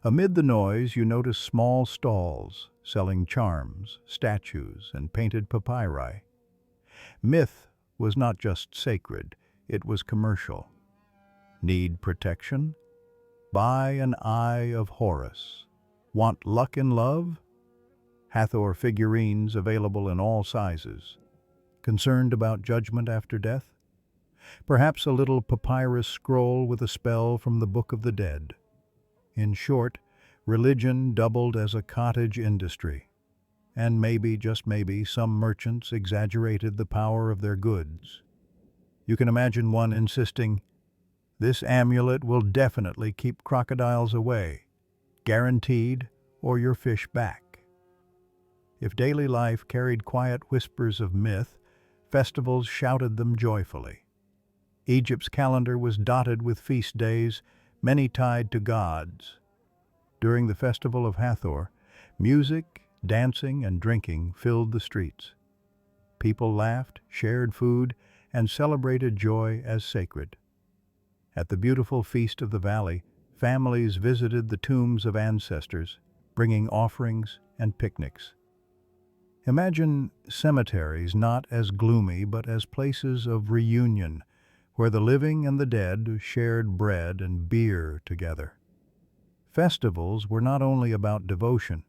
Amid the noise, you notice small stalls selling charms, statues, and painted papyri. Myth was not just sacred, it was commercial. Need protection? Buy an eye of Horus. Want luck in love? Hathor figurines available in all sizes. Concerned about judgment after death? Perhaps a little papyrus scroll with a spell from the Book of the Dead. In short, religion doubled as a cottage industry. And maybe, just maybe, some merchants exaggerated the power of their goods. You can imagine one insisting, "This amulet will definitely keep crocodiles away, guaranteed, or your fish back." If daily life carried quiet whispers of myth, festivals shouted them joyfully. Egypt's calendar was dotted with feast days, many tied to gods. During the festival of Hathor, music, dancing, and drinking filled the streets. People laughed, shared food, and celebrated joy as sacred. At the beautiful Feast of the Valley, families visited the tombs of ancestors, bringing offerings and picnics. Imagine cemeteries not as gloomy but as places of reunion, where the living and the dead shared bread and beer together. Festivals were not only about devotion,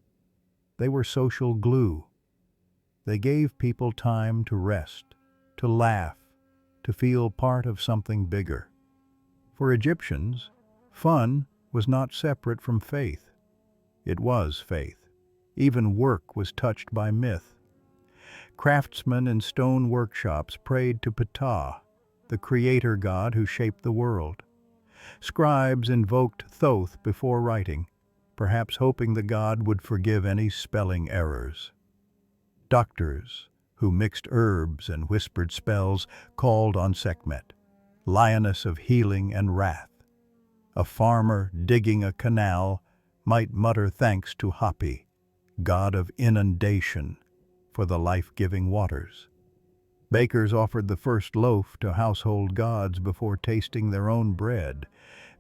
they were social glue. They gave people time to rest, to laugh, to feel part of something bigger. For Egyptians, fun was not separate from faith. It was faith. Even work was touched by myth. Craftsmen in stone workshops prayed to Ptah, the creator god who shaped the world. Scribes invoked Thoth before writing, perhaps hoping the god would forgive any spelling errors. Doctors, who mixed herbs and whispered spells, called on Sekhmet, lioness of healing and wrath. A farmer digging a canal might mutter thanks to Hapi, god of inundation, for the life-giving waters. Bakers offered the first loaf to household gods before tasting their own bread.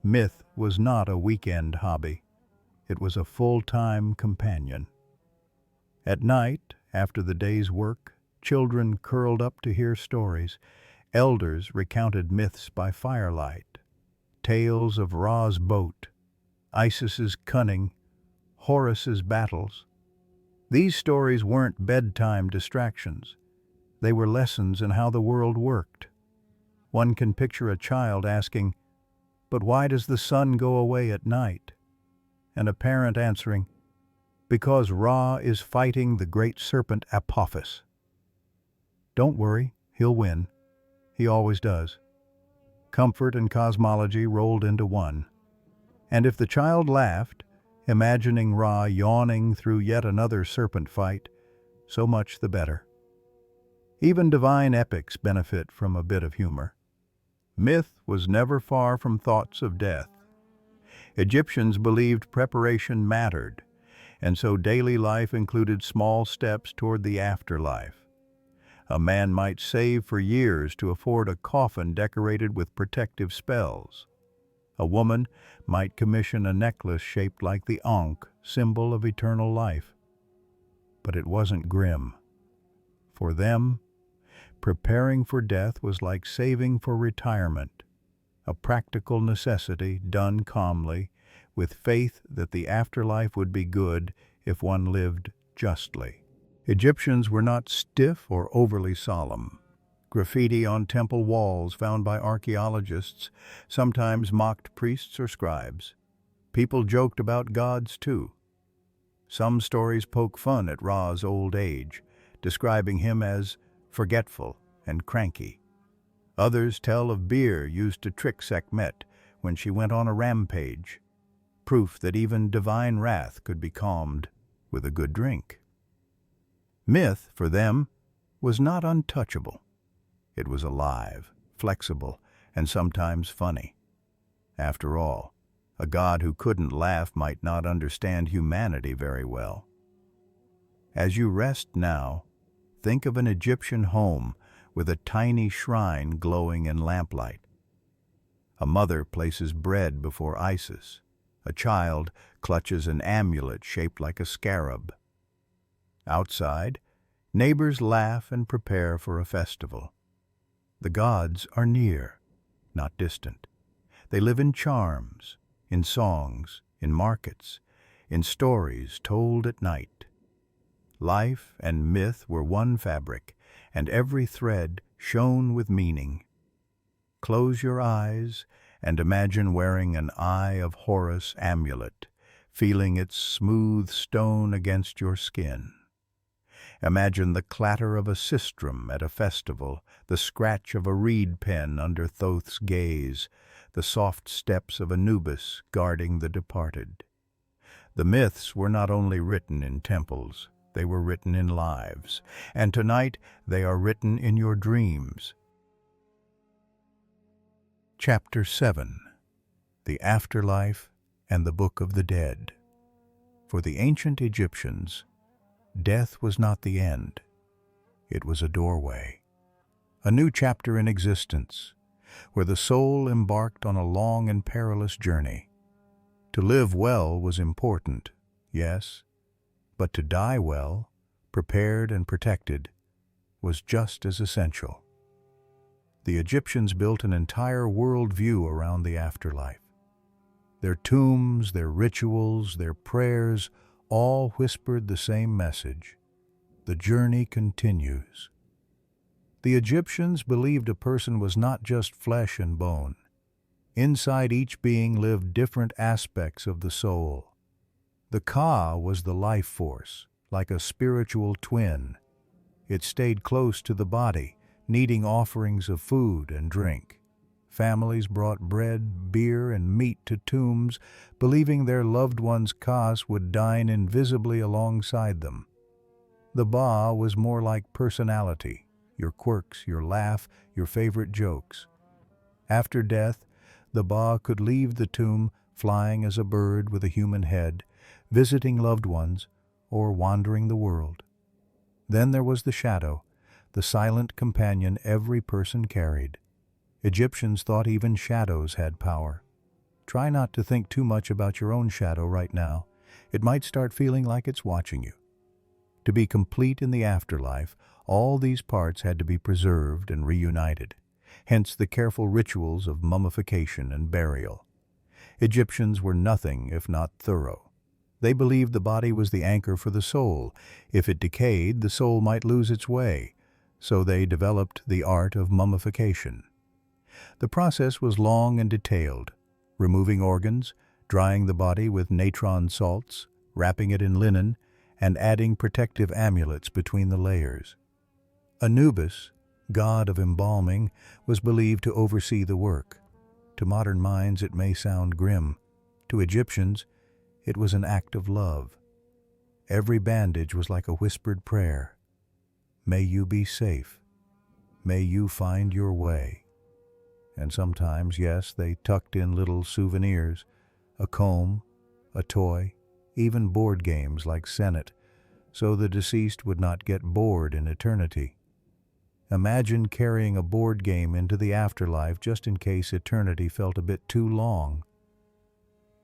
Myth was not a weekend hobby. It was a full-time companion. At night, after the day's work, children curled up to hear stories. Elders recounted myths by firelight. Tales of Ra's boat, Isis's cunning, Horus's battles. These stories weren't bedtime distractions. They were lessons in how the world worked. One can picture a child asking, "But why does the sun go away at night?" And a parent answering, "Because Ra is fighting the great serpent Apophis." Don't worry, he'll win. He always does. Comfort and cosmology rolled into one. And if the child laughed, imagining Ra yawning through yet another serpent fight, so much the better. Even divine epics benefit from a bit of humor. Myth was never far from thoughts of death. Egyptians believed preparation mattered, and so daily life included small steps toward the afterlife. A man might save for years to afford a coffin decorated with protective spells. A woman might commission a necklace shaped like the Ankh, symbol of eternal life. But it wasn't grim. For them, preparing for death was like saving for retirement, a practical necessity done calmly, with faith that the afterlife would be good if one lived justly. Egyptians were not stiff or overly solemn. Graffiti on temple walls found by archaeologists sometimes mocked priests or scribes. People joked about gods too. Some stories poke fun at Ra's old age, describing him as forgetful and cranky. Others tell of beer used to trick Sekhmet when she went on a rampage, proof that even divine wrath could be calmed with a good drink. Myth, for them, was not untouchable. It was alive, flexible, and sometimes funny. After all, a god who couldn't laugh might not understand humanity very well. As you rest now, think of an Egyptian home with a tiny shrine glowing in lamplight. A mother places bread before Isis. A child clutches an amulet shaped like a scarab. Outside, neighbors laugh and prepare for a festival. The gods are near, not distant. They live in charms, in songs, in markets, in stories told at night. Life and myth were one fabric, and every thread shone with meaning. Close your eyes and imagine wearing an Eye of Horus amulet, feeling its smooth stone against your skin. Imagine the clatter of a sistrum at a festival, the scratch of a reed pen under Thoth's gaze, the soft steps of Anubis guarding the departed. The myths were not only written in temples, they were written in lives, and tonight they are written in your dreams. Chapter 7. The Afterlife and the Book of the Dead. For the ancient Egyptians, death was not the end. It was a doorway, a new chapter in existence, where the soul embarked on a long and perilous journey. To live well was important, yes, but to die well, prepared and protected, was just as essential. The Egyptians built an entire worldview around the afterlife. Their tombs, their rituals, their prayers all whispered the same message: the journey continues. The Egyptians believed a person was not just flesh and bone. Inside each being lived different aspects of the soul. The Ka was the life force, like a spiritual twin. It stayed close to the body, needing offerings of food and drink. Families brought bread, beer, and meat to tombs, believing their loved ones' Kas would dine invisibly alongside them. The Ba was more like personality, your quirks, your laugh, your favorite jokes. After death, the Ba could leave the tomb, flying as a bird with a human head, visiting loved ones, or wandering the world. Then there was the shadow, the silent companion every person carried. Egyptians thought even shadows had power. Try not to think too much about your own shadow right now. It might start feeling like it's watching you. To be complete in the afterlife, all these parts had to be preserved and reunited, hence the careful rituals of mummification and burial. Egyptians were nothing if not thorough. They believed the body was the anchor for the soul. If it decayed, the soul might lose its way, so they developed the art of mummification. The process was long and detailed, removing organs, drying the body with natron salts, wrapping it in linen, and adding protective amulets between the layers. Anubis, god of embalming, was believed to oversee the work. To modern minds it may sound grim. To Egyptians, it was an act of love. Every bandage was like a whispered prayer. May you be safe. May you find your way. And sometimes, yes, they tucked in little souvenirs, a comb, a toy, even board games like Senet, so the deceased would not get bored in eternity. Imagine carrying a board game into the afterlife just in case eternity felt a bit too long.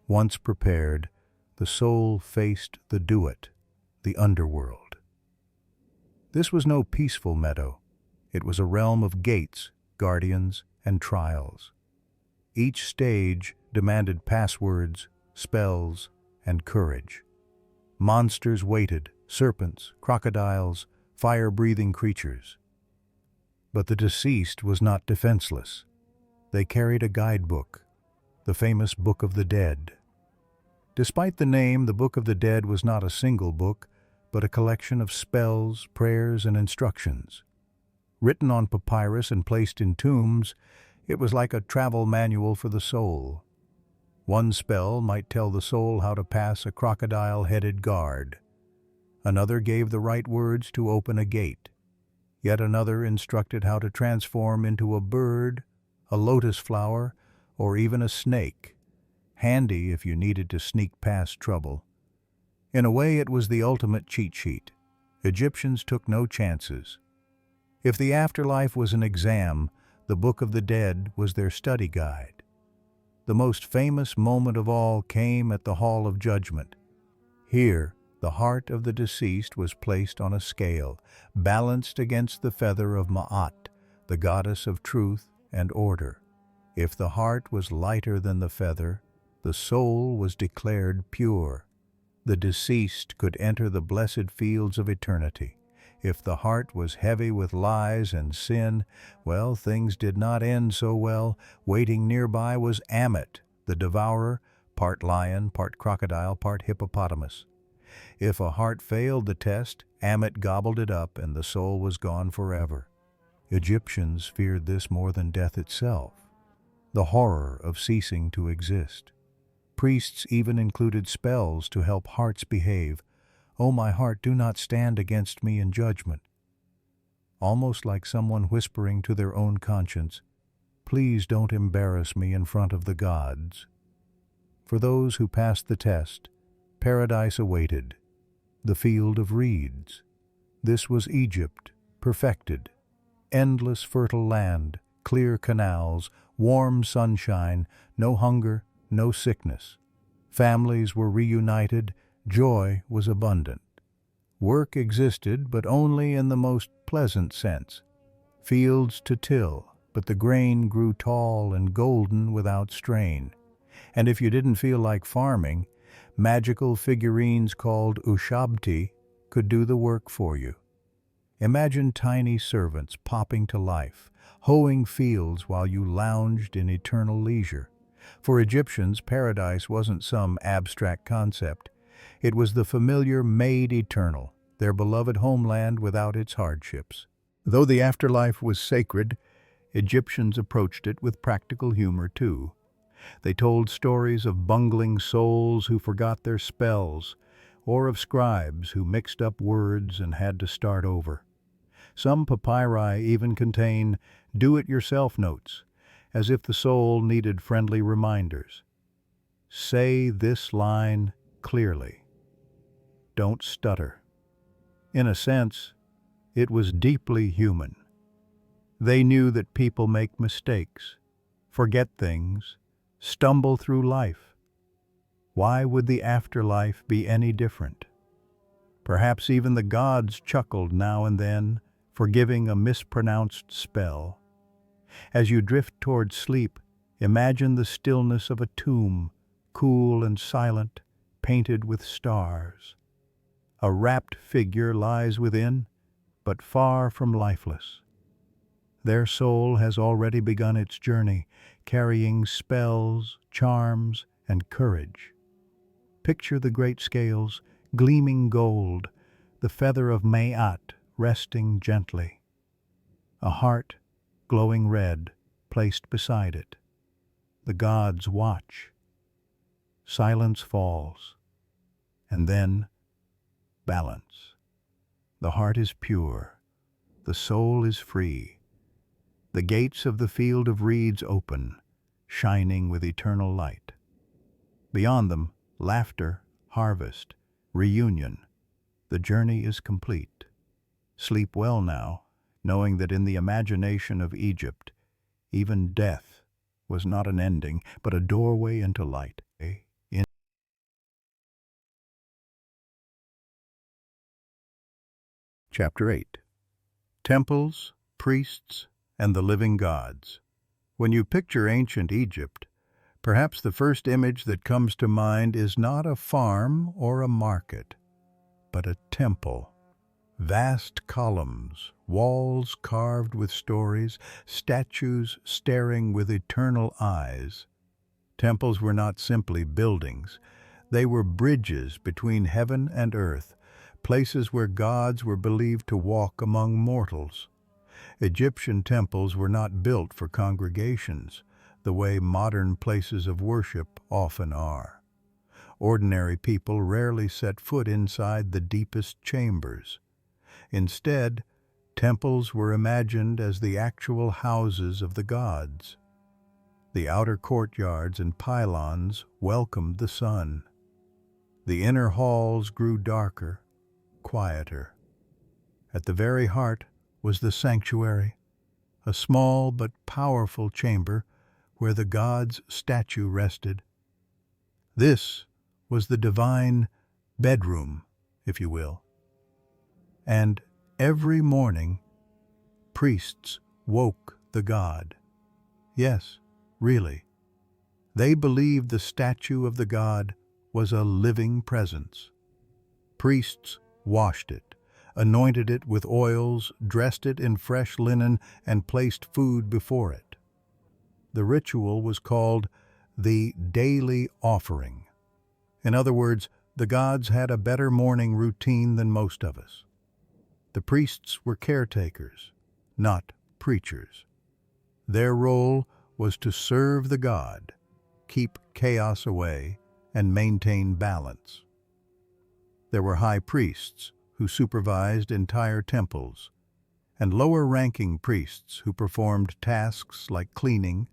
Once prepared, the soul faced the duat, the underworld. This was no peaceful meadow. It was a realm of gates, guardians, and trials. Each stage demanded passwords, spells, and courage. Monsters waited, serpents, crocodiles, fire-breathing creatures. But the deceased was not defenseless. They carried a guidebook, the famous Book of the Dead. Despite the name, the Book of the Dead was not a single book, but a collection of spells, prayers, and instructions. Written on papyrus and placed in tombs, it was like a travel manual for the soul. One spell might tell the soul how to pass a crocodile-headed guard. Another gave the right words to open a gate. Yet another instructed how to transform into a bird, a lotus flower, or even a snake. Handy if you needed to sneak past trouble. In a way, it was the ultimate cheat sheet. Egyptians took no chances. If the afterlife was an exam, the Book of the Dead was their study guide. The most famous moment of all came at the Hall of Judgment. Here, the heart of the deceased was placed on a scale, balanced against the feather of Ma'at, the goddess of truth and order. If the heart was lighter than the feather, the soul was declared pure. The deceased could enter the blessed fields of eternity. If the heart was heavy with lies and sin, well, things did not end so well. Waiting nearby was Ammit, the devourer, part lion, part crocodile, part hippopotamus. If a heart failed the test, Ammit gobbled it up and the soul was gone forever. Egyptians feared this more than death itself, the horror of ceasing to exist. Priests even included spells to help hearts behave. "O my heart, do not stand against me in judgment." Almost like someone whispering to their own conscience, "Please don't embarrass me in front of the gods." For those who passed the test, paradise awaited, the field of reeds. This was Egypt, perfected. Endless fertile land, clear canals, warm sunshine, no hunger, no sickness. Families were reunited, joy was abundant. Work existed, but only in the most pleasant sense. Fields to till, but the grain grew tall and golden without strain. And if you didn't feel like farming, magical figurines called ushabti could do the work for you. Imagine tiny servants popping to life, hoeing fields while you lounged in eternal leisure. For Egyptians, paradise wasn't some abstract concept. It was the familiar made eternal, their beloved homeland without its hardships. Though the afterlife was sacred, Egyptians approached it with practical humor too. They told stories of bungling souls who forgot their spells, or of scribes who mixed up words and had to start over. Some papyri even contain do-it-yourself notes, as if the soul needed friendly reminders. Say this line clearly. Don't stutter. In a sense, it was deeply human. They knew that people make mistakes, forget things, stumble through life. Why would the afterlife be any different? Perhaps even the gods chuckled now and then, forgiving a mispronounced spell. As you drift toward sleep, imagine the stillness of a tomb, cool and silent, painted with stars. A wrapped figure lies within, but far from lifeless. Their soul has already begun its journey, carrying spells, charms, and courage. Picture the great scales, gleaming gold, the feather of Maat resting gently. A heart, glowing red, placed beside it. The gods watch. Silence falls. And then, balance. The heart is pure. The soul is free. The gates of the field of reeds open, shining with eternal light. Beyond them, laughter, harvest, reunion. The journey is complete. Sleep well now, knowing that in the imagination of Egypt, even death was not an ending, but a doorway into light. In Chapter 8. Temples, Priests, and the Living Gods. When you picture ancient Egypt, perhaps the first image that comes to mind is not a farm or a market, but a temple. Vast columns, walls carved with stories, statues staring with eternal eyes. Temples were not simply buildings. They were bridges between heaven and earth, places where gods were believed to walk among mortals. Egyptian temples were not built for congregations, the way modern places of worship often are. Ordinary people rarely set foot inside the deepest chambers. Instead, temples were imagined as the actual houses of the gods. The outer courtyards and pylons welcomed the sun. The inner halls grew darker, quieter. At the very heart was the sanctuary, a small but powerful chamber where the god's statue rested. This was the divine bedroom, if you will. And every morning, priests woke the god. Yes, really. They believed the statue of the god was a living presence. Priests washed it, anointed it with oils, dressed it in fresh linen, and placed food before it. The ritual was called the daily offering. In other words, the gods had a better morning routine than most of us. The priests were caretakers, not preachers. Their role was to serve the god, keep chaos away, and maintain balance. There were high priests who supervised entire temples, and lower-ranking priests who performed tasks like cleaning,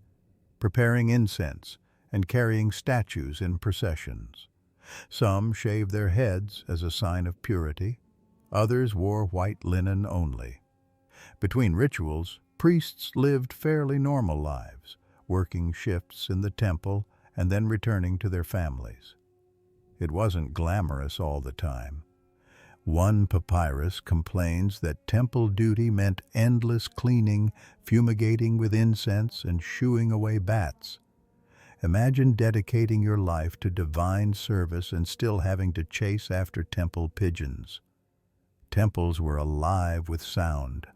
preparing incense, and carrying statues in processions. Some shaved their heads as a sign of purity. Others wore white linen only. Between rituals, priests lived fairly normal lives, working shifts in the temple and then returning to their families. It wasn't glamorous all the time. One papyrus complains that temple duty meant endless cleaning, fumigating with incense, and shooing away bats. Imagine dedicating your life to divine service and still having to chase after temple pigeons. Temples were alive with sound.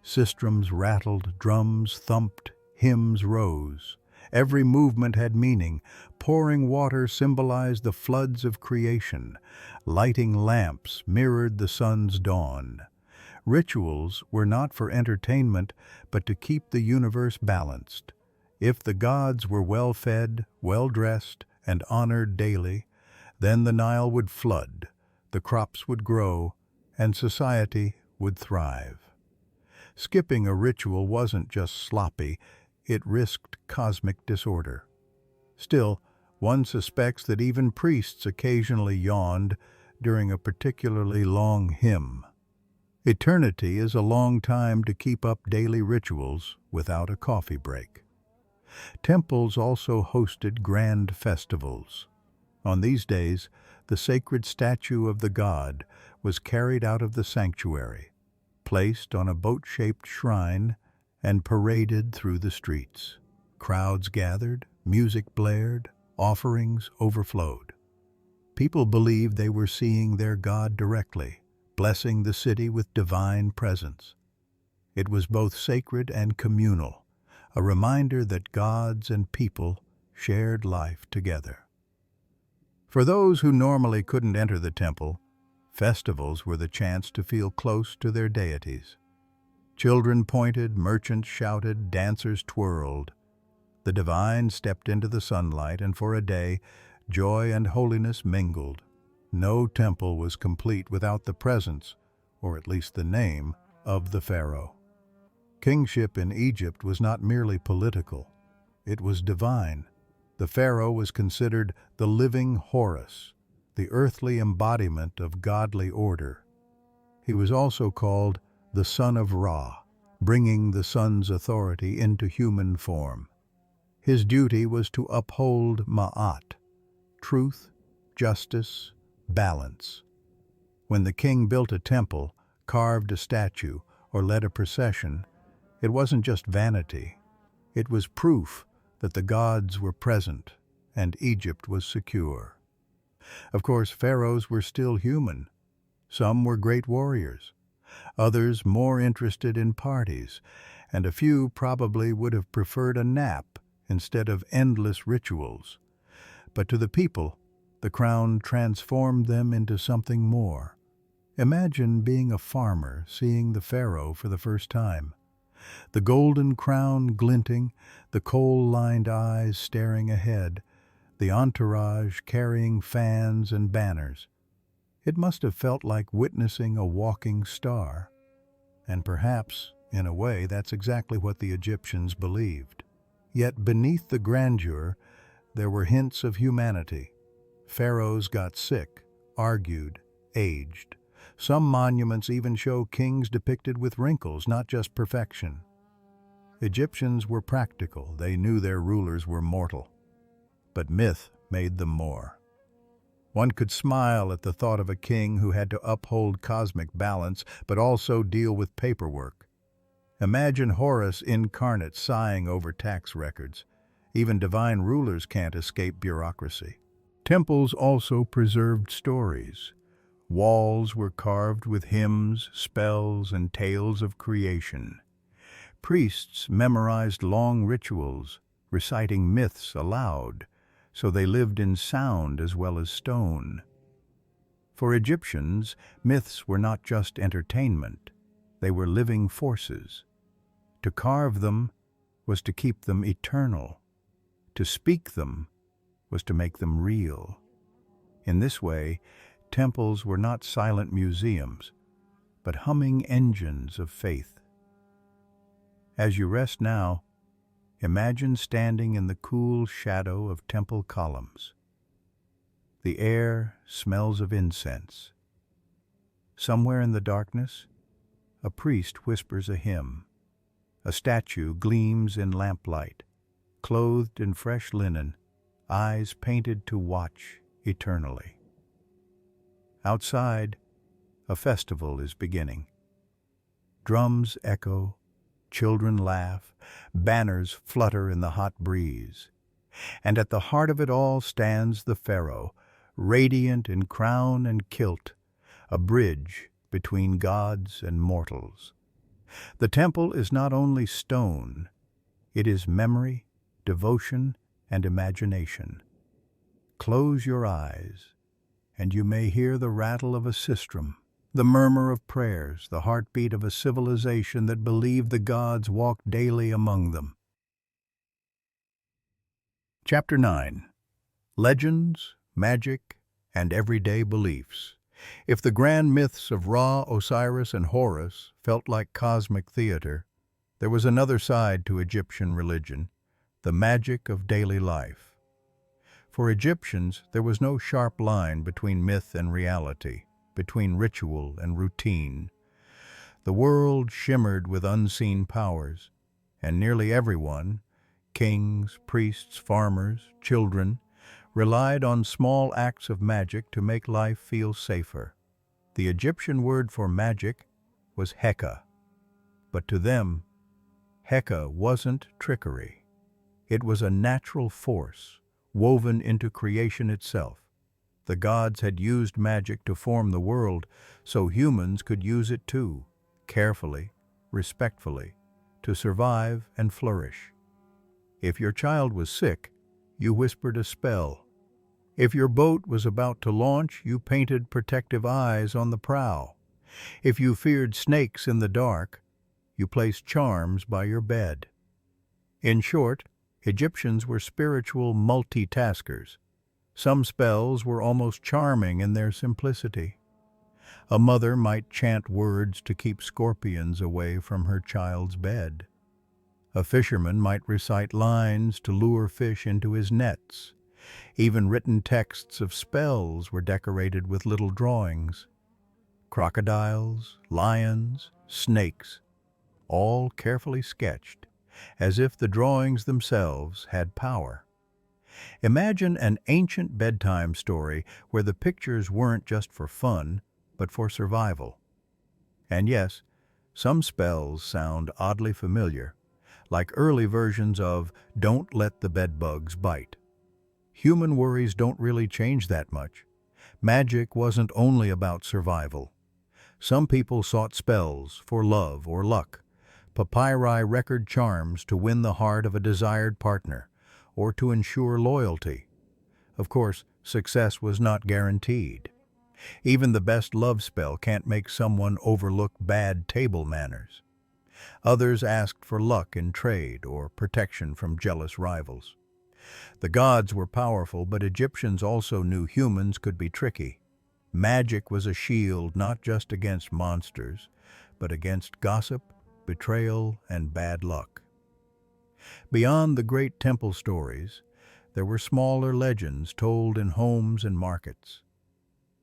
Sistrums rattled, drums thumped, hymns rose. Every movement had meaning. Pouring water symbolized the floods of creation. Lighting lamps mirrored the sun's dawn. Rituals were not for entertainment, but to keep the universe balanced. If the gods were well-fed, well-dressed, and honored daily, then the Nile would flood, the crops would grow, and society would thrive. Skipping a ritual wasn't just sloppy, it risked cosmic disorder. Still, one suspects that even priests occasionally yawned during a particularly long hymn. Eternity is a long time to keep up daily rituals without a coffee break. Temples also hosted grand festivals. On these days, the sacred statue of the god was carried out of the sanctuary, placed on a boat-shaped shrine, and paraded through the streets. Crowds gathered, music blared, offerings overflowed. People believed they were seeing their god directly, blessing the city with divine presence. It was both sacred and communal, a reminder that gods and people shared life together. For those who normally couldn't enter the temple, festivals were the chance to feel close to their deities. Children pointed, merchants shouted, dancers twirled. The divine stepped into the sunlight, and for a day, joy and holiness mingled. No temple was complete without the presence, or at least the name, of the pharaoh. Kingship in Egypt was not merely political, it was divine. The pharaoh was considered the living Horus, the earthly embodiment of godly order. He was also called the son of Ra, bringing the sun's authority into human form. His duty was to uphold Ma'at, truth, justice, balance. When the king built a temple, carved a statue, or led a procession, it wasn't just vanity. It was proof that the gods were present and Egypt was secure. Of course, pharaohs were still human. Some were great warriors, others more interested in parties, and a few probably would have preferred a nap instead of endless rituals. But to the people, the crown transformed them into something more. Imagine being a farmer seeing the pharaoh for the first time. The golden crown glinting, the coal-lined eyes staring ahead, the entourage carrying fans and banners. It must have felt like witnessing a walking star. And perhaps, in a way, that's exactly what the Egyptians believed. Yet beneath the grandeur, there were hints of humanity. Pharaohs got sick, argued, aged. Some monuments even show kings depicted with wrinkles, not just perfection. Egyptians were practical. They knew their rulers were mortal. But myth made them more. One could smile at the thought of a king who had to uphold cosmic balance, but also deal with paperwork. Imagine Horus incarnate sighing over tax records. Even divine rulers can't escape bureaucracy. Temples also preserved stories. Walls were carved with hymns, spells, and tales of creation. Priests memorized long rituals, reciting myths aloud, so they lived in sound as well as stone. For Egyptians, myths were not just entertainment, they were living forces. To carve them was to keep them eternal. To speak them was to make them real. In this way, temples were not silent museums, but humming engines of faith. As you rest now, imagine standing in the cool shadow of temple columns. The air smells of incense. Somewhere in the darkness, a priest whispers a hymn. A statue gleams in lamplight, clothed in fresh linen, eyes painted to watch eternally. Outside, a festival is beginning. Drums echo, children laugh, banners flutter in the hot breeze. And at the heart of it all stands the pharaoh, radiant in crown and kilt, a bridge between gods and mortals. The temple is not only stone, it is memory, devotion, and imagination. Close your eyes, and you may hear the rattle of a sistrum, the murmur of prayers, the heartbeat of a civilization that believed the gods walked daily among them. Chapter 9. Legends, Magic, and Everyday Beliefs. If the grand myths of Ra, Osiris, and Horus felt like cosmic theater, there was another side to Egyptian religion, the magic of daily life. For Egyptians, there was no sharp line between myth and reality, between ritual and routine. The world shimmered with unseen powers, and nearly everyone, kings, priests, farmers, children, relied on small acts of magic to make life feel safer. The Egyptian word for magic was Heka, but to them, Heka wasn't trickery. It was a natural force, woven into creation itself. The gods had used magic to form the world, so humans could use it too, carefully, respectfully, to survive and flourish. If your child was sick, you whispered a spell. If your boat was about to launch, you painted protective eyes on the prow. If you feared snakes in the dark, you placed charms by your bed. In short, Egyptians were spiritual multitaskers. Some spells were almost charming in their simplicity. A mother might chant words to keep scorpions away from her child's bed. A fisherman might recite lines to lure fish into his nets. Even written texts of spells were decorated with little drawings. Crocodiles, lions, snakes, all carefully sketched, as if the drawings themselves had power. Imagine an ancient bedtime story where the pictures weren't just for fun, but for survival. And yes, some spells sound oddly familiar, like early versions of "Don't let the bedbugs bite." Human worries don't really change that much. Magic wasn't only about survival. Some people sought spells for love or luck, papyri record charms to win the heart of a desired partner, or to ensure loyalty. Of course, success was not guaranteed. Even the best love spell can't make someone overlook bad table manners. Others asked for luck in trade or protection from jealous rivals. The gods were powerful, but Egyptians also knew humans could be tricky. Magic was a shield not just against monsters, but against gossip, betrayal, and bad luck. Beyond the great temple stories, there were smaller legends told in homes and markets.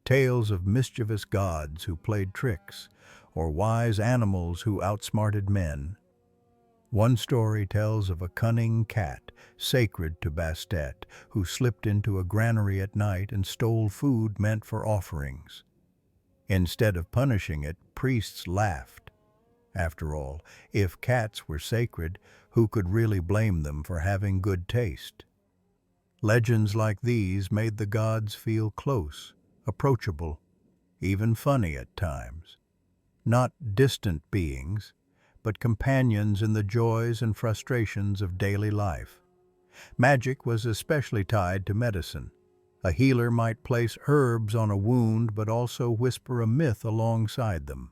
Tales of mischievous gods who played tricks, or wise animals who outsmarted men. One story tells of a cunning cat, sacred to Bastet, who slipped into a granary at night and stole food meant for offerings. Instead of punishing it, priests laughed. After all, if cats were sacred, who could really blame them for having good taste? Legends like these made the gods feel close, approachable, even funny at times. Not distant beings, but companions in the joys and frustrations of daily life. Magic was especially tied to medicine. A healer might place herbs on a wound but also whisper a myth alongside them.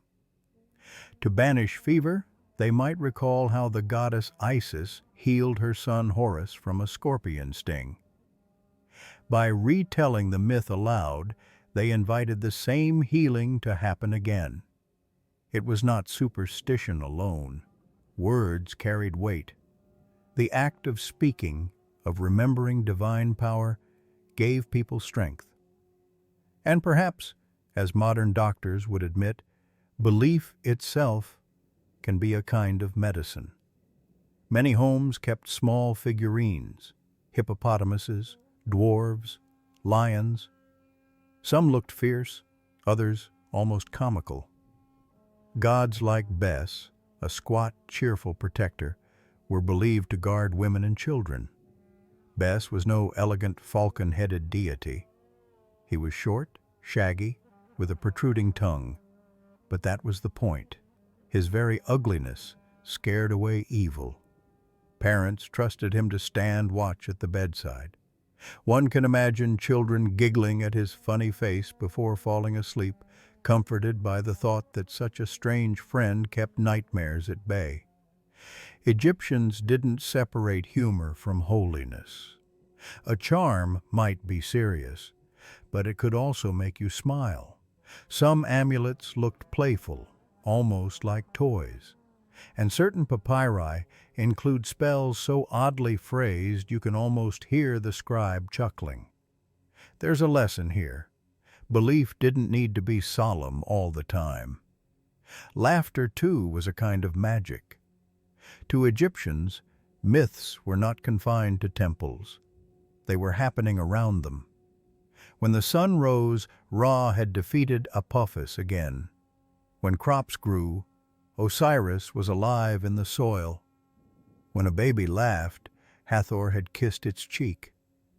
To banish fever, they might recall how the goddess Isis healed her son Horus from a scorpion sting. By retelling the myth aloud, they invited the same healing to happen again. It was not superstition alone. Words carried weight. The act of speaking, of remembering divine power, gave people strength. And perhaps, as modern doctors would admit, belief itself can be a kind of medicine. Many homes kept small figurines, hippopotamuses, dwarves, lions. Some looked fierce, others almost comical. Gods like Bes, a squat, cheerful protector, were believed to guard women and children. Bes was no elegant, falcon-headed deity. He was short, shaggy, with a protruding tongue. But that was the point. His very ugliness scared away evil. Parents trusted him to stand watch at the bedside. One can imagine children giggling at his funny face before falling asleep, comforted by the thought that such a strange friend kept nightmares at bay. Egyptians didn't separate humor from holiness. A charm might be serious, but it could also make you smile. Some amulets looked playful, almost like toys. And certain papyri include spells so oddly phrased you can almost hear the scribe chuckling. There's a lesson here. Belief didn't need to be solemn all the time. Laughter, too, was a kind of magic. To Egyptians, myths were not confined to temples. They were happening around them. When the sun rose, Ra had defeated Apophis again. When crops grew, Osiris was alive in the soil. When a baby laughed, Hathor had kissed its cheek.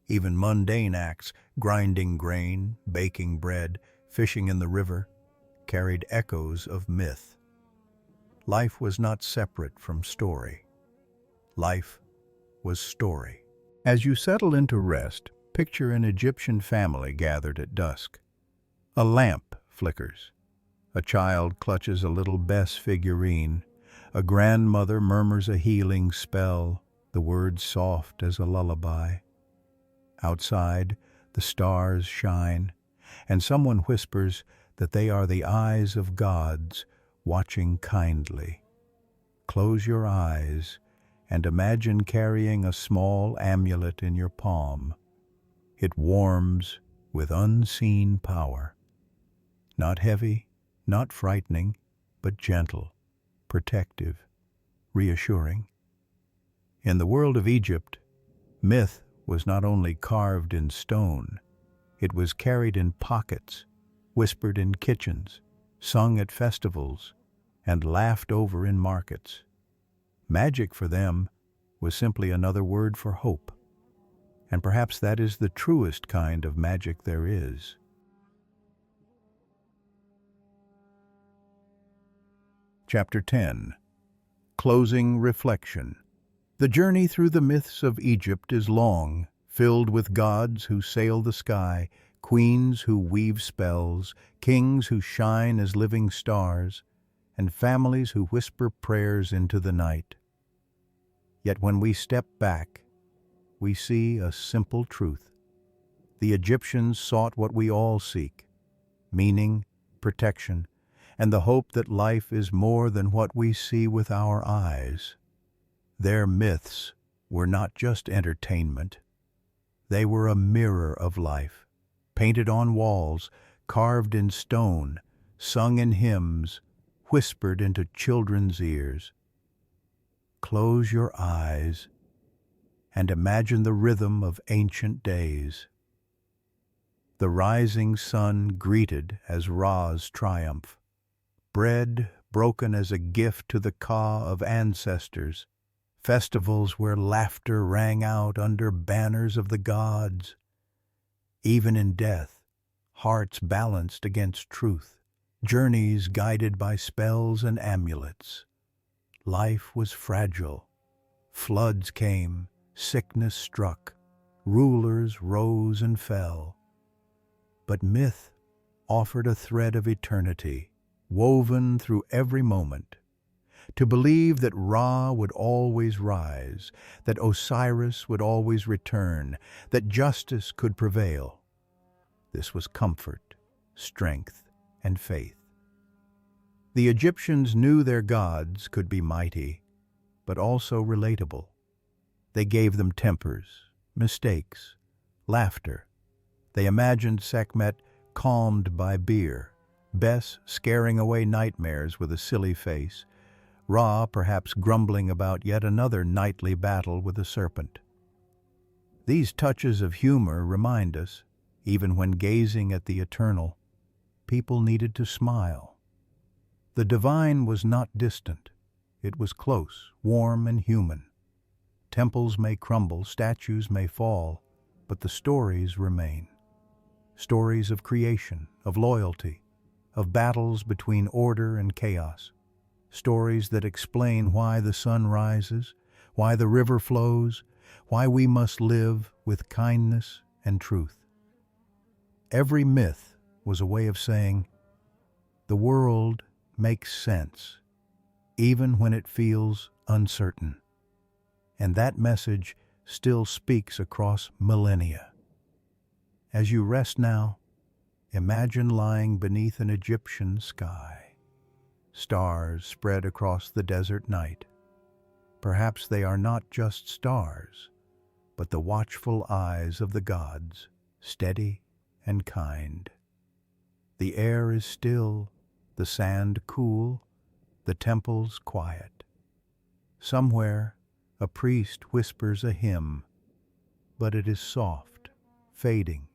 Even mundane acts, grinding grain, baking bread, fishing in the river, carried echoes of myth. Life was not separate from story. Life was story. As you settle into rest, picture an Egyptian family gathered at dusk. A lamp flickers. A child clutches a little Bes figurine. A grandmother murmurs a healing spell, the words soft as a lullaby. Outside, the stars shine, and someone whispers that they are the eyes of gods watching kindly. Close your eyes and imagine carrying a small amulet in your palm. It warms with unseen power. Not heavy, not frightening, but gentle, protective, reassuring. In the world of Egypt, myth was not only carved in stone, it was carried in pockets, whispered in kitchens, sung at festivals, and laughed over in markets. Magic for them was simply another word for hope. And perhaps that is the truest kind of magic there is. Chapter 10. Closing Reflection. The journey through the myths of Egypt is long, filled with gods who sail the sky, queens who weave spells, kings who shine as living stars, and families who whisper prayers into the night. Yet when we step back, we see a simple truth. The Egyptians sought what we all seek: meaning, protection, and the hope that life is more than what we see with our eyes. Their myths were not just entertainment. They were a mirror of life, painted on walls, carved in stone, sung in hymns, whispered into children's ears. Close your eyes and imagine the rhythm of ancient days. The rising sun greeted as Ra's triumph, bread broken as a gift to the Ka of ancestors, festivals where laughter rang out under banners of the gods. Even in death, hearts balanced against truth, journeys guided by spells and amulets. Life was fragile. Floods came, sickness struck, rulers rose and fell. But myth offered a thread of eternity, woven through every moment. To believe that Ra would always rise, that Osiris would always return, that justice could prevail. This was comfort, strength, and faith. The Egyptians knew their gods could be mighty, but also relatable. They gave them tempers, mistakes, laughter. They imagined Sekhmet calmed by beer, Bes scaring away nightmares with a silly face, Ra perhaps grumbling about yet another nightly battle with a serpent. These touches of humor remind us, even when gazing at the eternal, people needed to smile. The divine was not distant. It was close, warm, and human. Temples may crumble, statues may fall, but the stories remain. Stories of creation, of loyalty, of battles between order and chaos. Stories that explain why the sun rises, why the river flows, why we must live with kindness and truth. Every myth was a way of saying, the world makes sense, even when it feels uncertain. And that message still speaks across millennia. As you rest now, imagine lying beneath an Egyptian sky. Stars spread across the desert night. Perhaps they are not just stars, but the watchful eyes of the gods, steady and kind. The air is still, the sand cool, the temples quiet. Somewhere, a priest whispers a hymn, but it is soft, fading,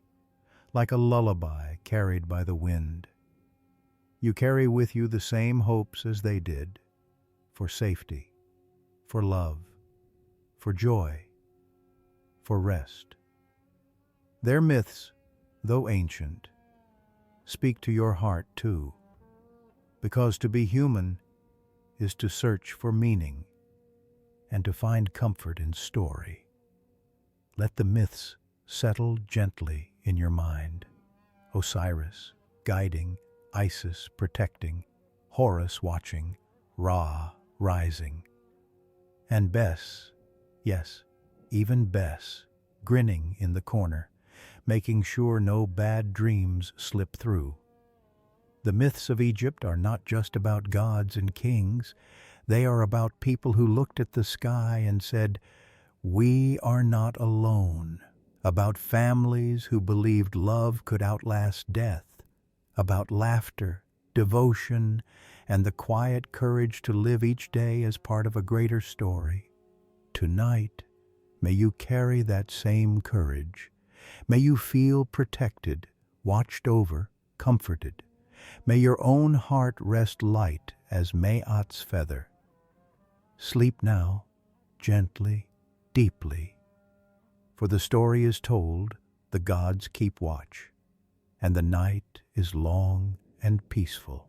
like a lullaby carried by the wind. You carry with you the same hopes as they did, for safety, for love, for joy, for rest. Their myths, though ancient, speak to your heart too, because to be human is to search for meaning and to find comfort in story. Let the myths settle gently in your mind. Osiris guiding, Isis protecting, Horus watching, Ra rising. And Bess, yes, even Bess, grinning in the corner, making sure no bad dreams slip through. The myths of Egypt are not just about gods and kings. They are about people who looked at the sky and said, "We are not alone." About families who believed love could outlast death. About laughter, devotion, and the quiet courage to live each day as part of a greater story. Tonight, may you carry that same courage. May you feel protected, watched over, comforted. May your own heart rest light as Maat's feather. Sleep now, gently, deeply. For the story is told, the gods keep watch, and the night is long and peaceful.